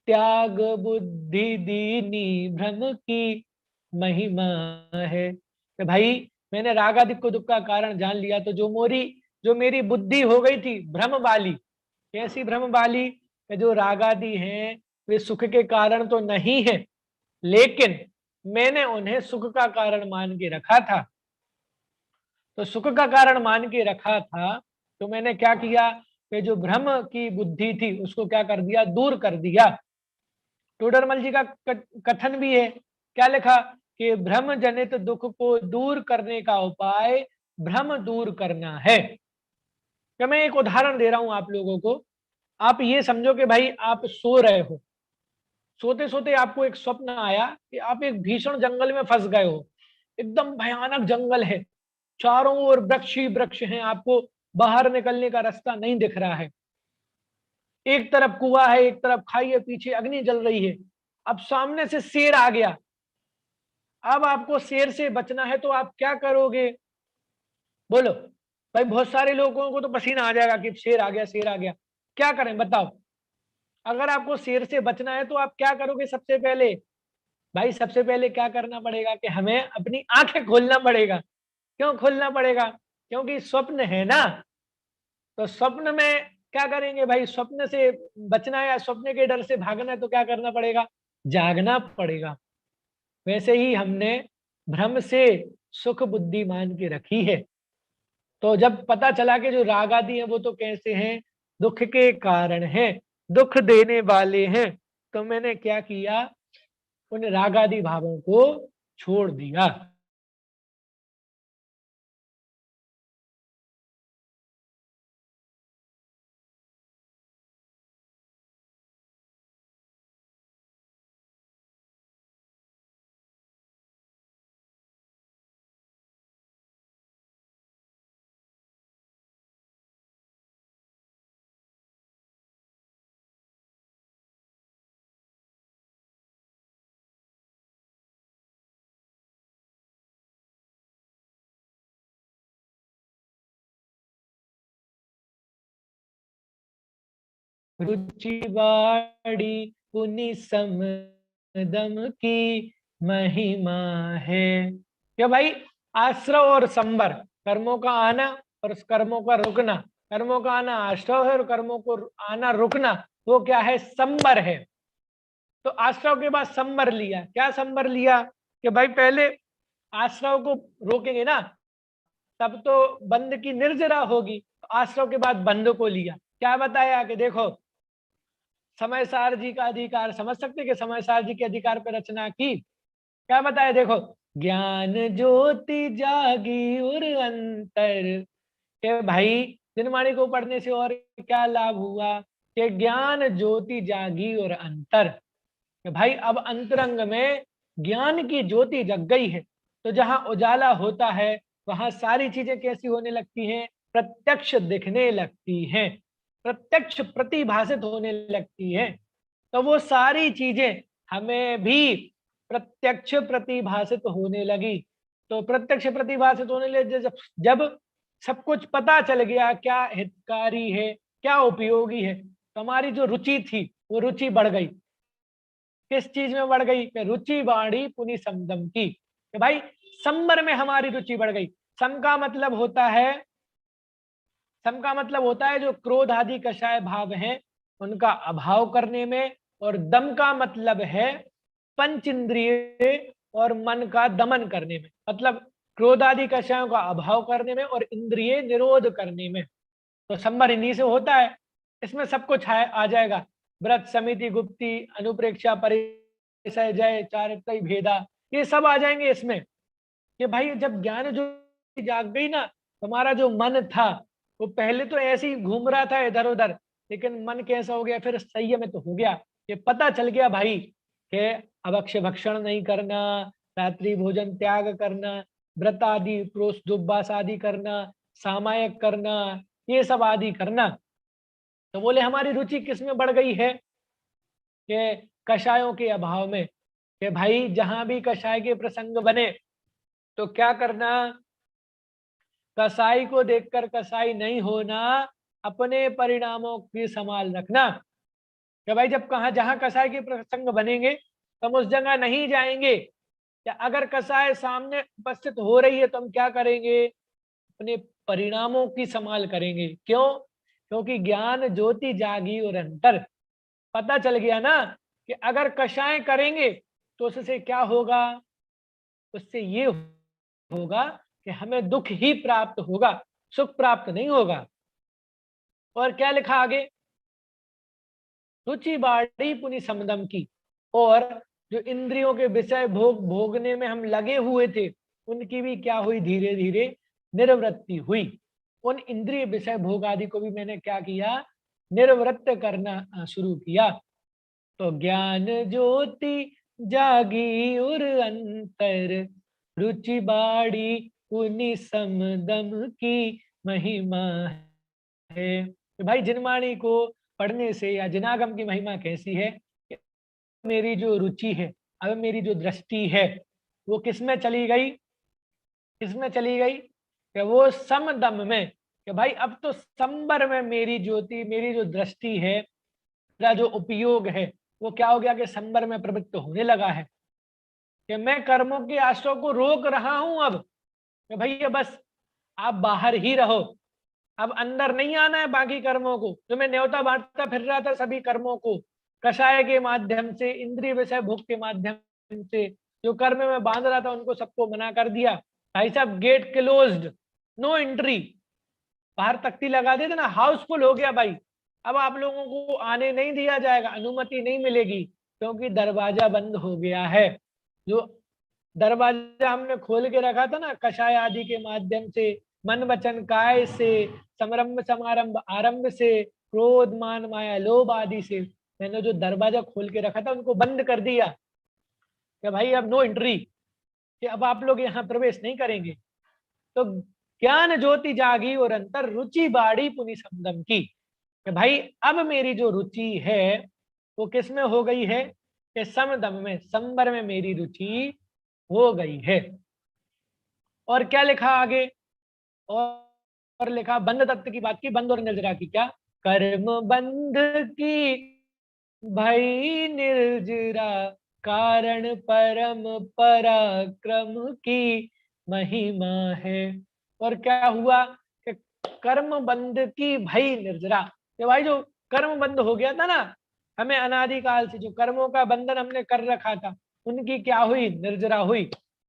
S3: त्याग बुद्धि दीनी भ्रम की महिमा है। तो भाई मैंने रागादिक को दुख का कारण जान लिया, तो जो मेरी बुद्धि हो गई थी भ्रम वाली। कैसी भ्रम वाली? कि जो रागादि हैं वे सुख के कारण तो नहीं है, लेकिन मैंने उन्हें सुख का कारण मान के रखा था। तो सुख का कारण मान के रखा था, तो मैंने क्या किया कि जो भ्रम की बुद्धि थी उसको क्या कर दिया? दूर कर दिया। टोडरमल जी का कथन भी है, क्या लिखा कि भ्रम जनित दुख को दूर करने का उपाय भ्रम दूर करना है। तो मैं एक उदाहरण दे रहा हूं आप लोगों को। आप ये समझो कि भाई आप सो रहे हो, सोते सोते आपको एक स्वप्न आया कि आप एक भीषण जंगल में फंस गए हो। एकदम भयानक जंगल है, चारों ओर वृक्ष ही वृक्ष हैं, आपको बाहर निकलने का रास्ता नहीं दिख रहा है। एक तरफ कुआं है, एक तरफ खाई है, पीछे अग्नि जल रही है। अब सामने से शेर आ गया। अब आपको शेर से बचना है, तो आप क्या करोगे? बोलो भाई। बहुत सारे लोगों को तो पसीना आ जाएगा कि शेर आ गया, शेर आ गया। क्या करें बताओ? अगर आपको शेर से बचना है तो आप क्या करोगे? सबसे पहले भाई, सबसे पहले क्या करना पड़ेगा कि हमें अपनी आंखें खोलना पड़ेगा। क्यों खोलना पड़ेगा? क्योंकि स्वप्न है ना। तो स्वप्न में क्या करेंगे भाई? स्वप्न से बचना है या स्वप्न के डर से भागना है, तो क्या करना पड़ेगा? जागना पड़ेगा। वैसे ही हमने भ्रम से सुख बुद्धि मान के रखी है। तो जब पता चला कि जो राग आदि हैं वो तो कैसे हैं? दुख के कारण हैं, दुख देने वाले हैं। तो मैंने क्या किया? उन राग आदि भावों को छोड़ दिया। रुचि बाड़ी पुनि समदम की महिमा है। क्या भाई? आश्रव और संबर, कर्मों का आना और उस कर्मों का रुकना। कर्मों का आना आश्रव है और कर्मों को आना रुकना वो क्या है? संबर है। तो आश्रव के बाद संबर लिया। क्या संबर लिया? कि भाई पहले आश्रव को रोकेंगे ना, तब तो बंद की निर्जरा होगी। तो आश्रव के बाद बंद को लिया। क्या बताया कि देखो, समय सार जी का अधिकार समझ सकते कि समय सार जी के अधिकार पर रचना की। क्या बताया? देखो, ज्ञान ज्योति जागी और अंतर। के भाई दिनवाणी को पढ़ने से और क्या लाभ हुआ? कि ज्ञान ज्योति जागी और अंतर। कि भाई अब अंतरंग में ज्ञान की ज्योति जग गई है। तो जहां उजाला होता है वहां सारी चीजें कैसी होने लगती हैं? प्रत्यक्ष दिखने लगती हैं, प्रत्यक्ष प्रतिभासित होने लगती हैं। तो वो सारी चीजें हमें भी प्रत्यक्ष प्रतिभासित होने लगी। तो प्रत्यक्ष प्रतिभासित होने लगे जब सब कुछ पता चल गया, क्या हितकारी है, क्या उपयोगी है, तो हमारी जो रुचि थी वो रुचि बढ़ गई। किस चीज में बढ़ गई? रुचि बाड़ी पुनि समदम की। कि भाई संबर में हमारी रुचि बढ़ गई। सम का मतलब होता है, सम का मतलब होता है जो क्रोध आदि कषाय भाव हैं उनका अभाव करने में, और दम का मतलब है पंच इंद्रिय और मन का दमन करने में। मतलब क्रोध आदि कषायों का अभाव करने में और इंद्रिय निरोध करने में। तो संबर इन्हीं से होता है। इसमें सब कुछ आ जाएगा। व्रत, समिति, गुप्ति, अनुप्रेक्षा, परिचय, जय, चारित्र्य, भेदा, ये सब आ जाएंगे इसमें। कि भाई जब ज्ञान जो जाग गई ना, हमारा जो मन था वो पहले तो ऐसे ही घूम रहा था इधर उधर, लेकिन मन कैसा हो गया? फिर संयमित हो गया। ये पता चल गया भाई कि अभक्ष्य भक्षण नहीं करना, रात्रि भोजन त्याग करना, व्रत आदि उपरोस उपवास आदि करना, सामायिक करना, ये सब आदि करना। तो बोले हमारी रुचि किस में बढ़ गई है? कि कषायों के अभाव में, कि भाई जहां भी कषाय के प्रसंग बने तो क्या करना, कसाई को देखकर कसाई नहीं होना, अपने परिणामों की संभाल रखना। कि भाई जब कहा जहां कसाई के प्रसंग बनेंगे तो हम उस जगह नहीं जाएंगे, या अगर कसाय सामने उपस्थित हो रही है तो हम क्या करेंगे, अपने परिणामों की संभाल करेंगे। क्यों? क्योंकि ज्ञान ज्योति जागी और अंतर। पता चल गया ना कि अगर कषाय करेंगे तो उससे क्या होगा, उससे ये होगा कि हमें दुख ही प्राप्त होगा, सुख प्राप्त नहीं होगा। और क्या लिखा आगे, रुचि बाड़ी पुनि समदम की, और जो इंद्रियों के विषय भोगने में हम लगे हुए थे उनकी भी क्या हुई, धीरे धीरे निवृत्ति हुई। उन इंद्रिय विषय भोग आदि को भी मैंने क्या किया, निवृत्त करना शुरू किया। तो ज्ञान ज्योति जागी और अंतर, रुचि बाड़ी पुनि समदम की महिमा है। तो भाई जिनवाणी को पढ़ने से या जिनागम की महिमा कैसी है, मेरी जो रुचि है, अब मेरी जो दृष्टि है वो किसमें चली गई, किसमें चली गई, कि वो समदम में, कि भाई अब तो संबर में मेरी ज्योति, मेरी जो दृष्टि है, मेरा जो उपयोग है वो क्या हो गया कि संबर में प्रवृत्त होने लगा है। कि मैं कर्मों के आश्रय को रोक रहा हूं अब, कि भैया बस आप बाहर ही रहो, अब अंदर नहीं आना है बाकी कर्मों को। जो मैं न्योता बांटता फिर रहा था सभी कर्मों को, कषाय के माध्यम से, इंद्रिय विषय भोग के माध्यम से जो कर्म में बांध रहा था उनको सबको मना कर दिया। भाई साहब गेट क्लोज्ड, नो एंट्री, बाहर तख्ती लगा देते ना, हाउसफुल हो गया भाई। अब आप लोगों को आने नहीं दिया जाएगा, अनुमति नहीं मिलेगी, क्योंकि दरवाजा बंद हो गया है। जो दरवाजा हमने खोल के रखा था ना कषाय आदि के माध्यम से, मन वचन काय से, समरंभ समारंभ आरंभ से, क्रोध मान माया लोभ आदि से, मैंने जो दरवाजा खोल के रखा था उनको बंद कर दिया कि भाई अब नो एंट्री, कि अब आप लोग यहाँ प्रवेश नहीं करेंगे। तो ज्ञान ज्योति जागी और अंतर, रुचि बाड़ी पुनि समदम की, कि भाई अब मेरी जो रुचि है वो किस में हो गई है, कि समदम में, संबर में मेरी रुचि हो गई है। और क्या लिखा आगे, और लिखा बंध तत्व की बात की, बंध और निर्जरा की, क्या कर्म बंध की भई निर्जरा, कारण परम पराक्रम की महिमा है। और क्या हुआ कि कर्म बंध की भई निर्जरा, कि भाई जो कर्म बंध हो गया था ना, हमें अनादिकाल से जो कर्मों का बंधन हमने कर रखा था उनकी क्या हुई, निर्जरा हुई।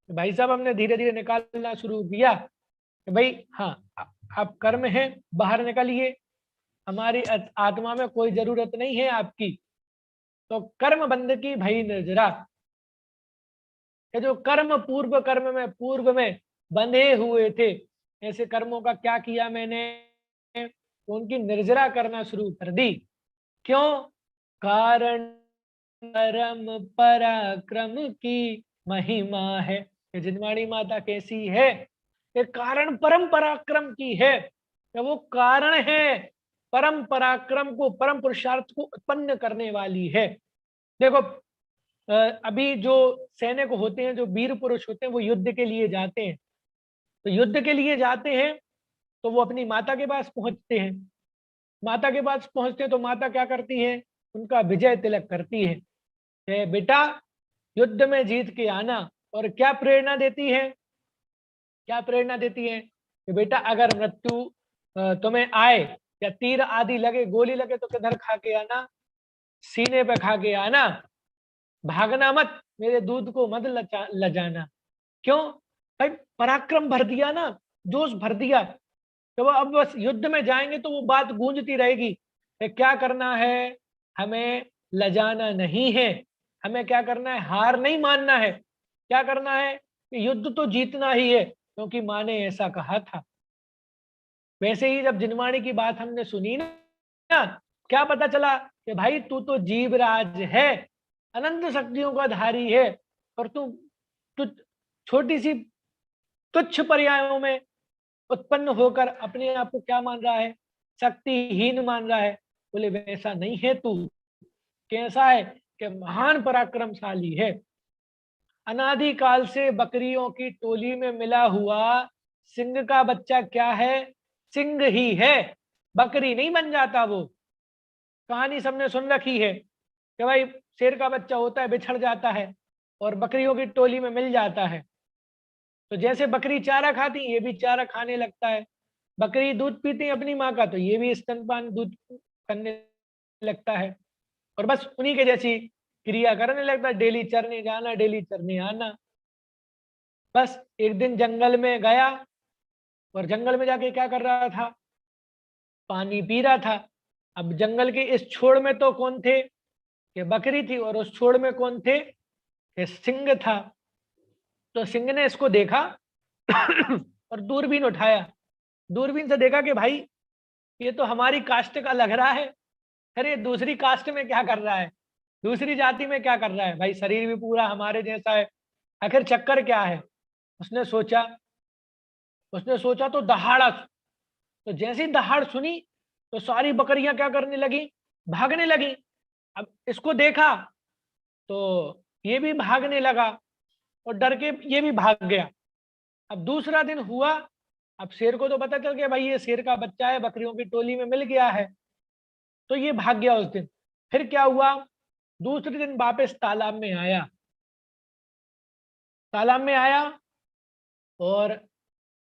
S3: भाई साहब हमने धीरे धीरे निकालना शुरू किया कि भाई हाँ आप कर्म है बाहर निकलिए, हमारी आत्मा में कोई जरूरत नहीं है आपकी। तो कर्म बंध की भई निर्जरा, कि जो कर्म पूर्व में बंधे हुए थे, ऐसे कर्मों का क्या किया मैंने, तो उनकी निर्जरा करना शुरू कर दी। क्यों? कारण परम पराक्रम की महिमा है। कि जिनवाणी माता कैसी है, कि कारण परम पराक्रम की है, कि वो कारण है परम पराक्रम को, परम पुरुषार्थ को उत्पन्न करने वाली है। देखो अभी जो सैनिक होते हैं, जो वीर पुरुष होते हैं, वो युद्ध के लिए जाते हैं। तो युद्ध के लिए जाते हैं तो वो अपनी माता के पास पहुंचते हैं। माता के पास पहुंचते हैं तो माता क्या करती है, उनका विजय तिलक करती है कि बेटा युद्ध में जीत के आना। और क्या प्रेरणा देती है, क्या प्रेरणा देती है कि बेटा अगर मृत्यु तुम्हें आए या तीर आदि लगे, गोली लगे, तो किधर खा के आना, सीने पे खा के आना, भागना मत, मेरे दूध को मत लजाना। क्यों? भाई पराक्रम भर दिया ना, जोश भर दिया, तो वो अब बस युद्ध में जाएंगे तो वो बात गूंजती रहेगी कि क्या करना है, हमें लजाना नहीं है, हमें क्या करना है, हार नहीं मानना है, क्या करना है कि युद्ध तो जीतना ही है, क्योंकि माँ ने ऐसा कहा था। वैसे ही जब जिनवाणी की बात हमने सुनी ना, क्या पता चला कि भाई तू तो जीवराज है, अनंत शक्तियों का धारी है, और तू तू छोटी सी तुच्छ पर्यायों में उत्पन्न होकर अपने आप को क्या मान रहा है, शक्तिहीन मान रहा है। बोले वैसा नहीं है तू, कैसा है कि महान पराक्रमशाली है। अनादि काल से बकरियों की टोली में मिला हुआ सिंह का बच्चा क्या है, सिंह ही है, बकरी नहीं बन जाता वो। कहानी सबने सुन रखी है कि भाई शेर का बच्चा होता है, बिछड़ जाता है और बकरियों की टोली में मिल जाता है। तो जैसे बकरी चारा खाती, ये भी चारा खाने लगता है। बकरी दूध पीती अपनी माँ का, तो ये भी स्तनपान दूध करने लगता है, और बस उन्हीं के जैसी क्रिया करने लगता है, डेली चरने जाना, डेली चरने आना। बस एक दिन जंगल में गया, और जंगल में जाके क्या कर रहा था, पानी पी रहा था। अब जंगल के इस छोर में तो कौन थे, कि बकरी थी, और उस छोर में कौन थे, कि सिंह था। तो सिंह ने इसको देखा और दूरबीन उठाया, दूरबीन से देखा कि भाई ये तो हमारी कास्ट का लग रहा है, अरे दूसरी कास्ट में क्या कर रहा है, दूसरी जाति में क्या कर रहा है, भाई शरीर भी पूरा हमारे जैसा है, आखिर चक्कर क्या है। उसने सोचा तो दहाड़ा। तो जैसी दहाड़ सुनी तो सारी बकरियां क्या करने लगी, भागने लगी। अब इसको देखा तो ये भी भागने लगा, और डर के ये भी भाग गया। अब दूसरा दिन हुआ, अब शेर को तो पता चल गया भाई ये शेर का बच्चा है, बकरियों की टोली में मिल गया है, तो ये भाग गया उस दिन। फिर क्या हुआ, दूसरे दिन वापस तालाब में आया, तालाब में आया, और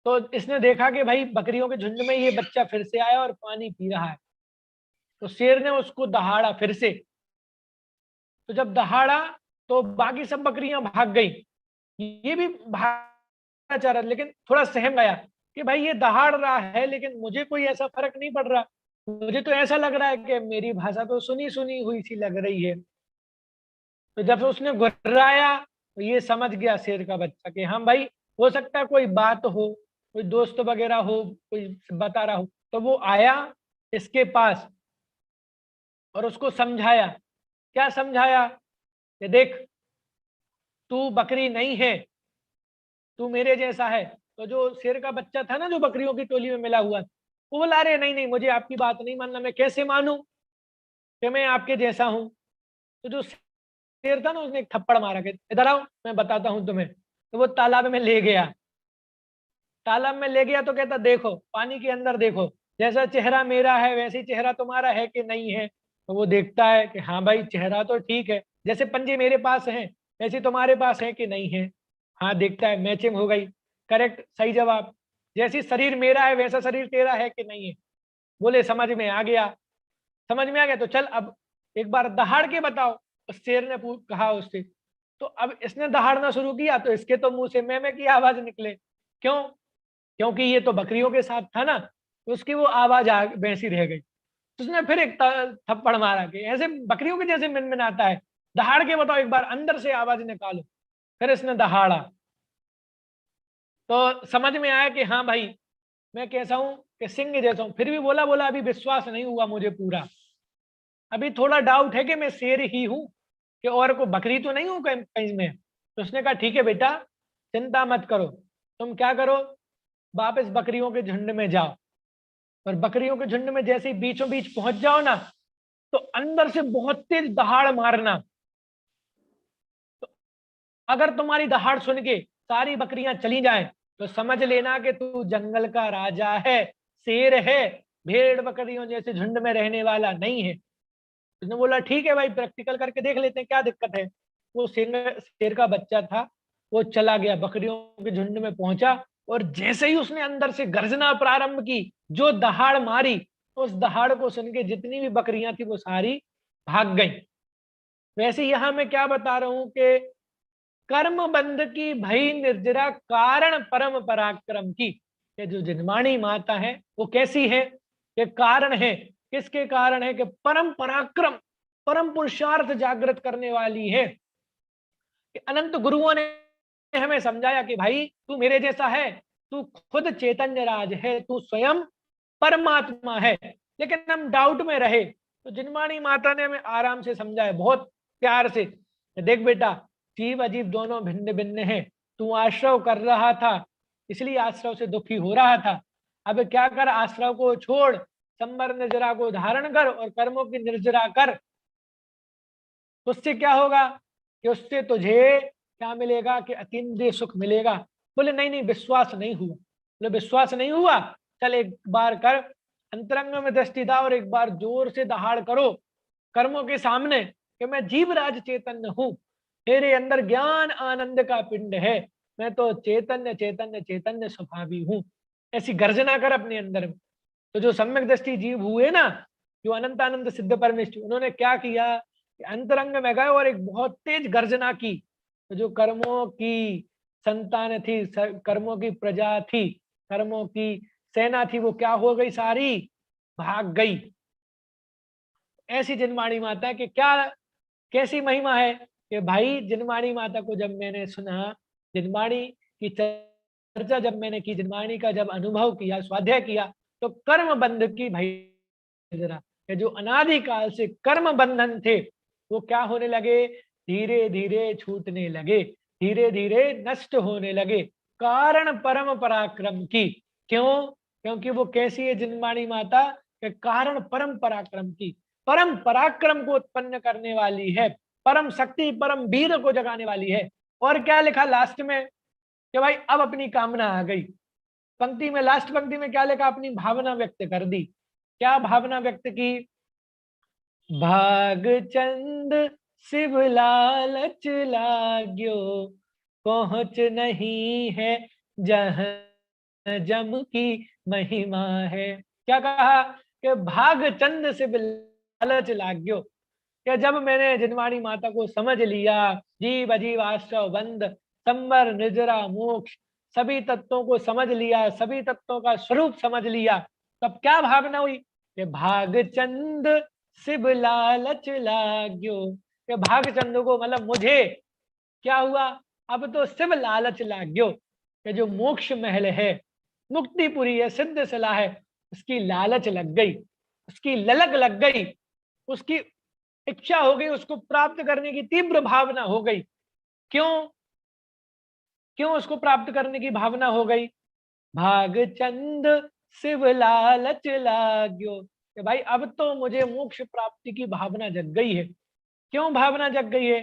S3: तो इसने देखा कि भाई बकरियों के झुंड में ये बच्चा फिर से आया और पानी पी रहा है। तो शेर ने उसको दहाड़ा फिर से। तो जब दहाड़ा तो बाकी सब बकरियां भाग गई, ये भी भागना चाह रहा, लेकिन थोड़ा सहम गया कि भाई ये दहाड़ रहा है, लेकिन मुझे कोई ऐसा फर्क नहीं पड़ रहा, मुझे तो ऐसा लग रहा है कि मेरी भाषा तो सुनी सुनी हुई सी लग रही है। तो जब उसने गुर्राया तो ये समझ गया शेर का बच्चा कि हाँ भाई हो सकता है कोई बात हो, कोई दोस्त वगैरह हो, कोई बता रहा हो। तो वो आया इसके पास और उसको समझाया। क्या समझाया, कि देख तू बकरी नहीं है, तू मेरे जैसा है। तो जो शेर का बच्चा था ना, जो बकरियों की टोली में मिला हुआ, वो बोला अरे नहीं नहीं, मुझे आपकी बात नहीं मानना, मैं कैसे मानूं कि मैं आपके जैसा हूं। तो जो शेर था ना, उसने एक थप्पड़ मारा के इधर आओ मैं बताता हूं तुम्हें। तो वो तालाब में ले गया, तालाब में ले गया तो कहता देखो पानी के अंदर देखो, जैसा चेहरा मेरा है वैसे चेहरा तुम्हारा है कि नहीं है। तो वो देखता है कि हाँ भाई चेहरा तो ठीक है, जैसे पंजे मेरे पास हैं वैसे तुम्हारे पास है कि नहीं है। हाँ देखता है, मैचिंग हो गई, करेक्ट, सही जवाब। जैसी शरीर मेरा है वैसा शरीर तेरा है कि नहीं है। बोले समझ में आ गया, समझ में आ गया, तो चल अब एक बार दहाड़ के बताओ। उस शेर ने कहा उससे। तो अब इसने दहाड़ना शुरू किया तो इसके तो मुंह से मैं की आवाज निकले। क्यों, क्योंकि ये तो बकरियों के साथ था ना, तो उसकी वो आवाज वैसी रह गई। तो उसने फिर एक थप्पड़ मारा कि ऐसे बकरियों के जैसे मिनमिनाता है, दहाड़ के बताओ एक बार, अंदर से आवाज निकालो। फिर इसने दहाड़ा तो समझ में आया कि हाँ भाई मैं कैसा हूं, कि सिंह जैसा हूं। फिर भी बोला अभी विश्वास नहीं हुआ मुझे पूरा, अभी थोड़ा डाउट है कि मैं शेर ही हूं कि और को बकरी तो नहीं हूं कहीं में। तो उसने कहा ठीक है बेटा चिंता मत करो, तुम क्या करो वापस बकरियों के झुंड में जाओ, और बकरियों के झुंड में जैसे ही बीचों बीच पहुंच जाओ ना, तो अंदर से बहुत तेज दहाड़ मारना। तो अगर तुम्हारी दहाड़ सुन के सारी बकरियां चली जाएं तो समझ लेना कि तू जंगल का राजा है, शेर है, भेड़ बकरियों जैसे झुंड में रहने वाला नहीं है। उसने बोला ठीक है भाई प्रैक्टिकल करके देख लेते हैं क्या दिक्कत है। वो शेर का बच्चा था, वो चला गया बकरियों के झुंड में पहुंचा, और जैसे ही उसने अंदर से गर्जना प्रारंभ की, जो दहाड़ मारी, उस दहाड़ को सुन के जितनी भी बकरियां थी वो सारी भाग गई। वैसे यहां मैं क्या बता रहा हूं कि कर्म बंध की भई निर्जरा कारण परम पराक्रम की। ये जो जिनवाणी माता है वो कैसी है, ये कारण है, किसके कारण है, कि परम पराक्रम, परम पुरुषार्थ जागृत करने वाली है। कि अनंत गुरुओं ने हमें समझाया कि भाई तू मेरे जैसा है, तू खुद चैतन्य राज है, तू स्वयं परमात्मा है। लेकिन हम डाउट में रहे तो जिनवाणी माता ने हमें आराम से समझाया, बहुत प्यार से। देख बेटा, जीव अजीव दोनों भिन्न भिन्न हैं। तू आश्रव कर रहा था, इसलिए आश्रव से दुखी हो रहा था। अब क्या कर, आश्रव को छोड़, संबर निर्जरा को धारण कर और कर्मों की निर्जरा कर। उससे क्या होगा कि उससे तुझे क्या मिलेगा कि अतीन्द्रिय सुख मिलेगा। बोले नहीं नहीं, विश्वास नहीं हुआ। बोले विश्वास नहीं हुआ, चल एक बार कर, अंतरंग में दृष्टि डाल और एक बार जोर से दहाड़ करो कर्मों के सामने कि मैं जीवराज चैतन्य हूं, मेरे अंदर ज्ञान आनंद का पिंड है, मैं तो चैतन्य चैतन्य चैतन्य स्वभावी हूं। ऐसी गर्जना कर अपने अंदर में। तो जो सम्यक दृष्टि जीव हुए ना, जो अनंत आनंद सिद्ध परमेश्वर, उन्होंने क्या किया कि अंतरंग में गए और एक बहुत तेज गर्जना की। तो जो कर्मों की संतान थी, कर्मों की प्रजा थी, कर्मों की सेना थी, वो क्या हो गई, सारी भाग गई। ऐसी जिनवाणी माता कि क्या कैसी महिमा है कि भाई, जिनवाणी माता को जब मैंने सुना, जिनवाणी की चर्चा जब मैंने की, जिनवाणी का जब अनुभव किया, स्वाध्याय किया, तो कर्म बंध की भाई जरा कि जो अनादिकाल से कर्म बंधन थे वो क्या होने लगे, धीरे धीरे छूटने लगे, धीरे धीरे नष्ट होने लगे, कारण परम पराक्रम की। क्यों? क्योंकि वो कैसी है जिनवाणी माता के कारण परम पराक्रम की, परम पराक्रम को उत्पन्न करने वाली है, परम शक्ति परम वीर को जगाने वाली है। और क्या लिखा लास्ट में कि भाई अब अपनी कामना आ गई। पंक्ति में, लास्ट पंक्ति में क्या लिखा, अपनी भावना व्यक्त कर दी। क्या भावना व्यक्त की? भाग चंद शिव लालच लाग्यो, पहुंच नहीं है जहां जम की महिमा है। क्या कहा कि भाग चंद शिव लालच लाग्यो, कि जब मैंने जिनवाणी माता को समझ लिया, जीव अजीव आश्रव बंद संबर निर्जरा मोक्ष सभी तत्वों को समझ लिया, सभी तत्वों का स्वरूप समझ लिया, तब क्या भावना हुई कि भाग चंद शिव लालच लाग्यो। कि भाग चंद को मतलब मुझे क्या हुआ, अब तो शिव लालच लाग्यो, कि जो मोक्ष महल है, मुक्तिपुरी है, सिद्ध सलाह है, उसकी लालच लग गई, उसकी ललक लग गई, उसकी इच्छा हो गई, उसको प्राप्त करने की तीव्र भावना हो गई। क्यों? क्यों उसको प्राप्त करने की भावना हो गई? भाग चंद शिव लालच लाग्यो, कि भाई अब तो मुझे मोक्ष प्राप्ति की भावना जग गई है। क्यों भावना जग गई है?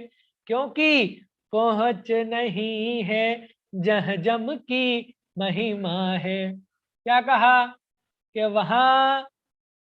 S3: क्योंकि पहुंच नहीं है जह जम की महिमा है। क्या कहा कि वहां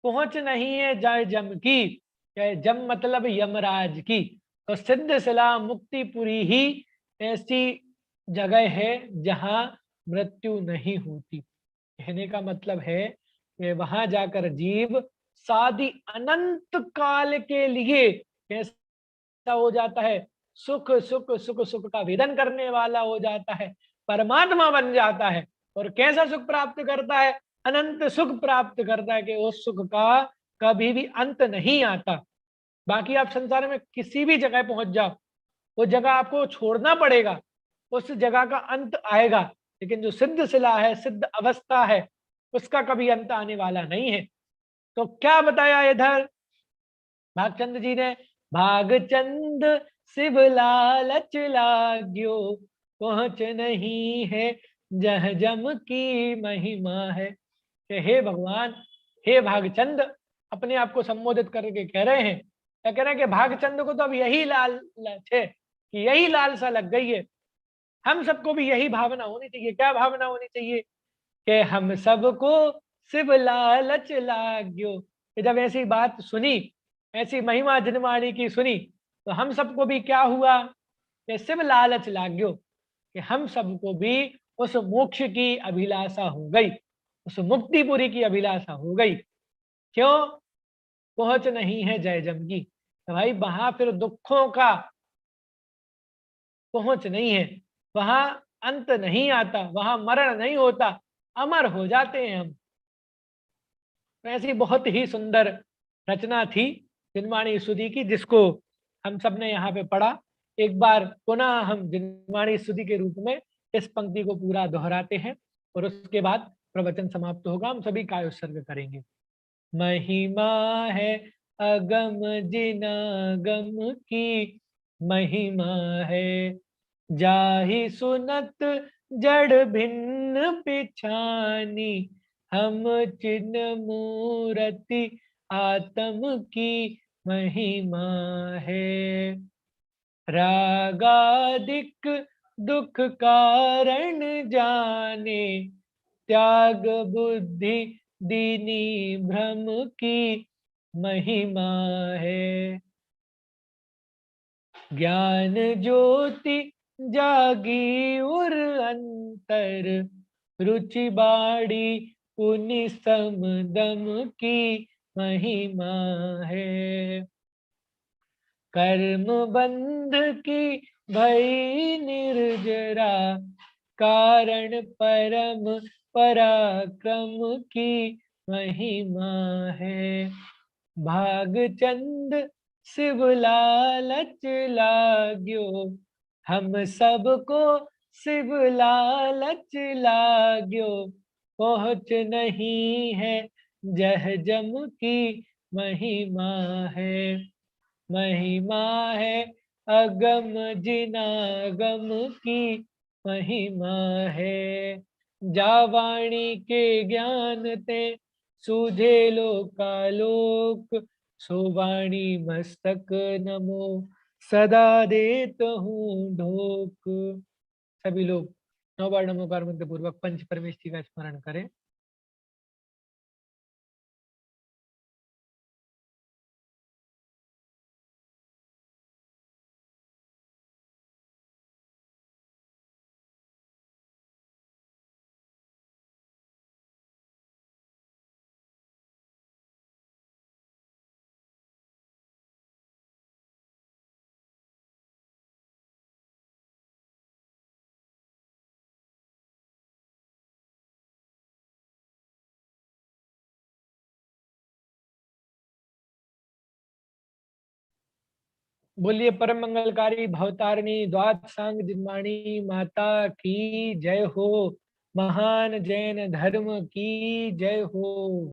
S3: पहुंच नहीं है जय जम की, जम मतलब यमराज की। तो सिद्ध सला मुक्तिपुरी ही ऐसी जगह है जहां मृत्यु नहीं होती। कहने का मतलब है कि वहां जाकर जीव सादी अनंत काल के लिए कैसा हो जाता है, सुख सुख सुख सुख का वेदन करने वाला हो जाता है, परमात्मा बन जाता है। और कैसा सुख प्राप्त करता है? अनंत सुख प्राप्त करता है कि उस सुख का कभी भी अंत नहीं आता। बाकी आप संसार में किसी भी जगह पहुंच जाओ, वो जगह आपको छोड़ना पड़ेगा, उस जगह का अंत आएगा, लेकिन जो सिद्ध शिला है, सिद्ध अवस्था है, उसका कभी अंत आने वाला नहीं है। तो क्या बताया इधर भागचंद जी ने? भागचंद शिव लालच लाग्यो, पहुंच नहीं है जह जम की महिमा है। कि हे भगवान, हे भागचंद, अपने आप को संबोधित करके कह रहे हैं, क्या कह रहे हैं कि भागचंद को तो अब यही लालच है, कि यही लालसा लग गई है। हम सबको भी यही भावना होनी चाहिए। क्या भावना होनी चाहिए? कि हम सबको शिव लालच लाग्यो। कि जब ऐसी बात सुनी, ऐसी महिमा जिनवाणी की सुनी, तो हम सबको भी क्या हुआ कि शिव लालच लाग्यो, कि हम सबको भी उस मोक्ष की अभिलाषा हो गई, उस मुक्तिपुरी की अभिलाषा हो गई। क्यों? पहुंच नहीं है जय जम की। तो भाई वहां फिर दुखों का पहुंच नहीं है, वहां अंत नहीं आता, वहां मरण नहीं होता, अमर हो जाते हैं हम। तो ऐसी बहुत ही सुंदर रचना थी जिनवाणी स्तुति की, जिसको हम सब ने यहाँ पे पढ़ा। एक बार पुनः हम जिनवाणी स्तुति के रूप में इस पंक्ति को पूरा दोहराते हैं और उसके बाद प्रवचन समाप्त होगा। हम सभी काय उत्सर्ग करेंगे। महिमा है अगम जिनागम की महिमा है। जाहि सुनत जड़ भिन्न पिछानी, हम चिन्ह मूरति आत्म की महिमा है। रागादिक दुख कारण जाने, त्याग बुद्धि दीनी भ्रम की महिमा है। ज्ञान ज्योति जागी उर अंतर, रुचि बाड़ी पुनि समदम की महिमा है। कर्म बंध की भई निर्जरा, कारण परम पराक्रम की महिमा है। भाग चंद शिव लालच लाग्यो, हम सबको शिव लालच लाग्यो। पहुँच नहीं है जह जम की महिमा है। महिमा है अगम जिनागम की महिमा है। जावाणी के ज्ञान ते सूझे लोकालोक, सोवाणी मस्तक नमो सदा देत हूँ ढोक। सभी लोग 9 बार नमोकार मंत्र पूर्वक पंच परमेष्टि का स्मरण करें। बोलिए परम मंगलकारी भवतारिणी द्वाद सांग जिन्वाणी माता की जय हो। महान जैन धर्म की जय हो।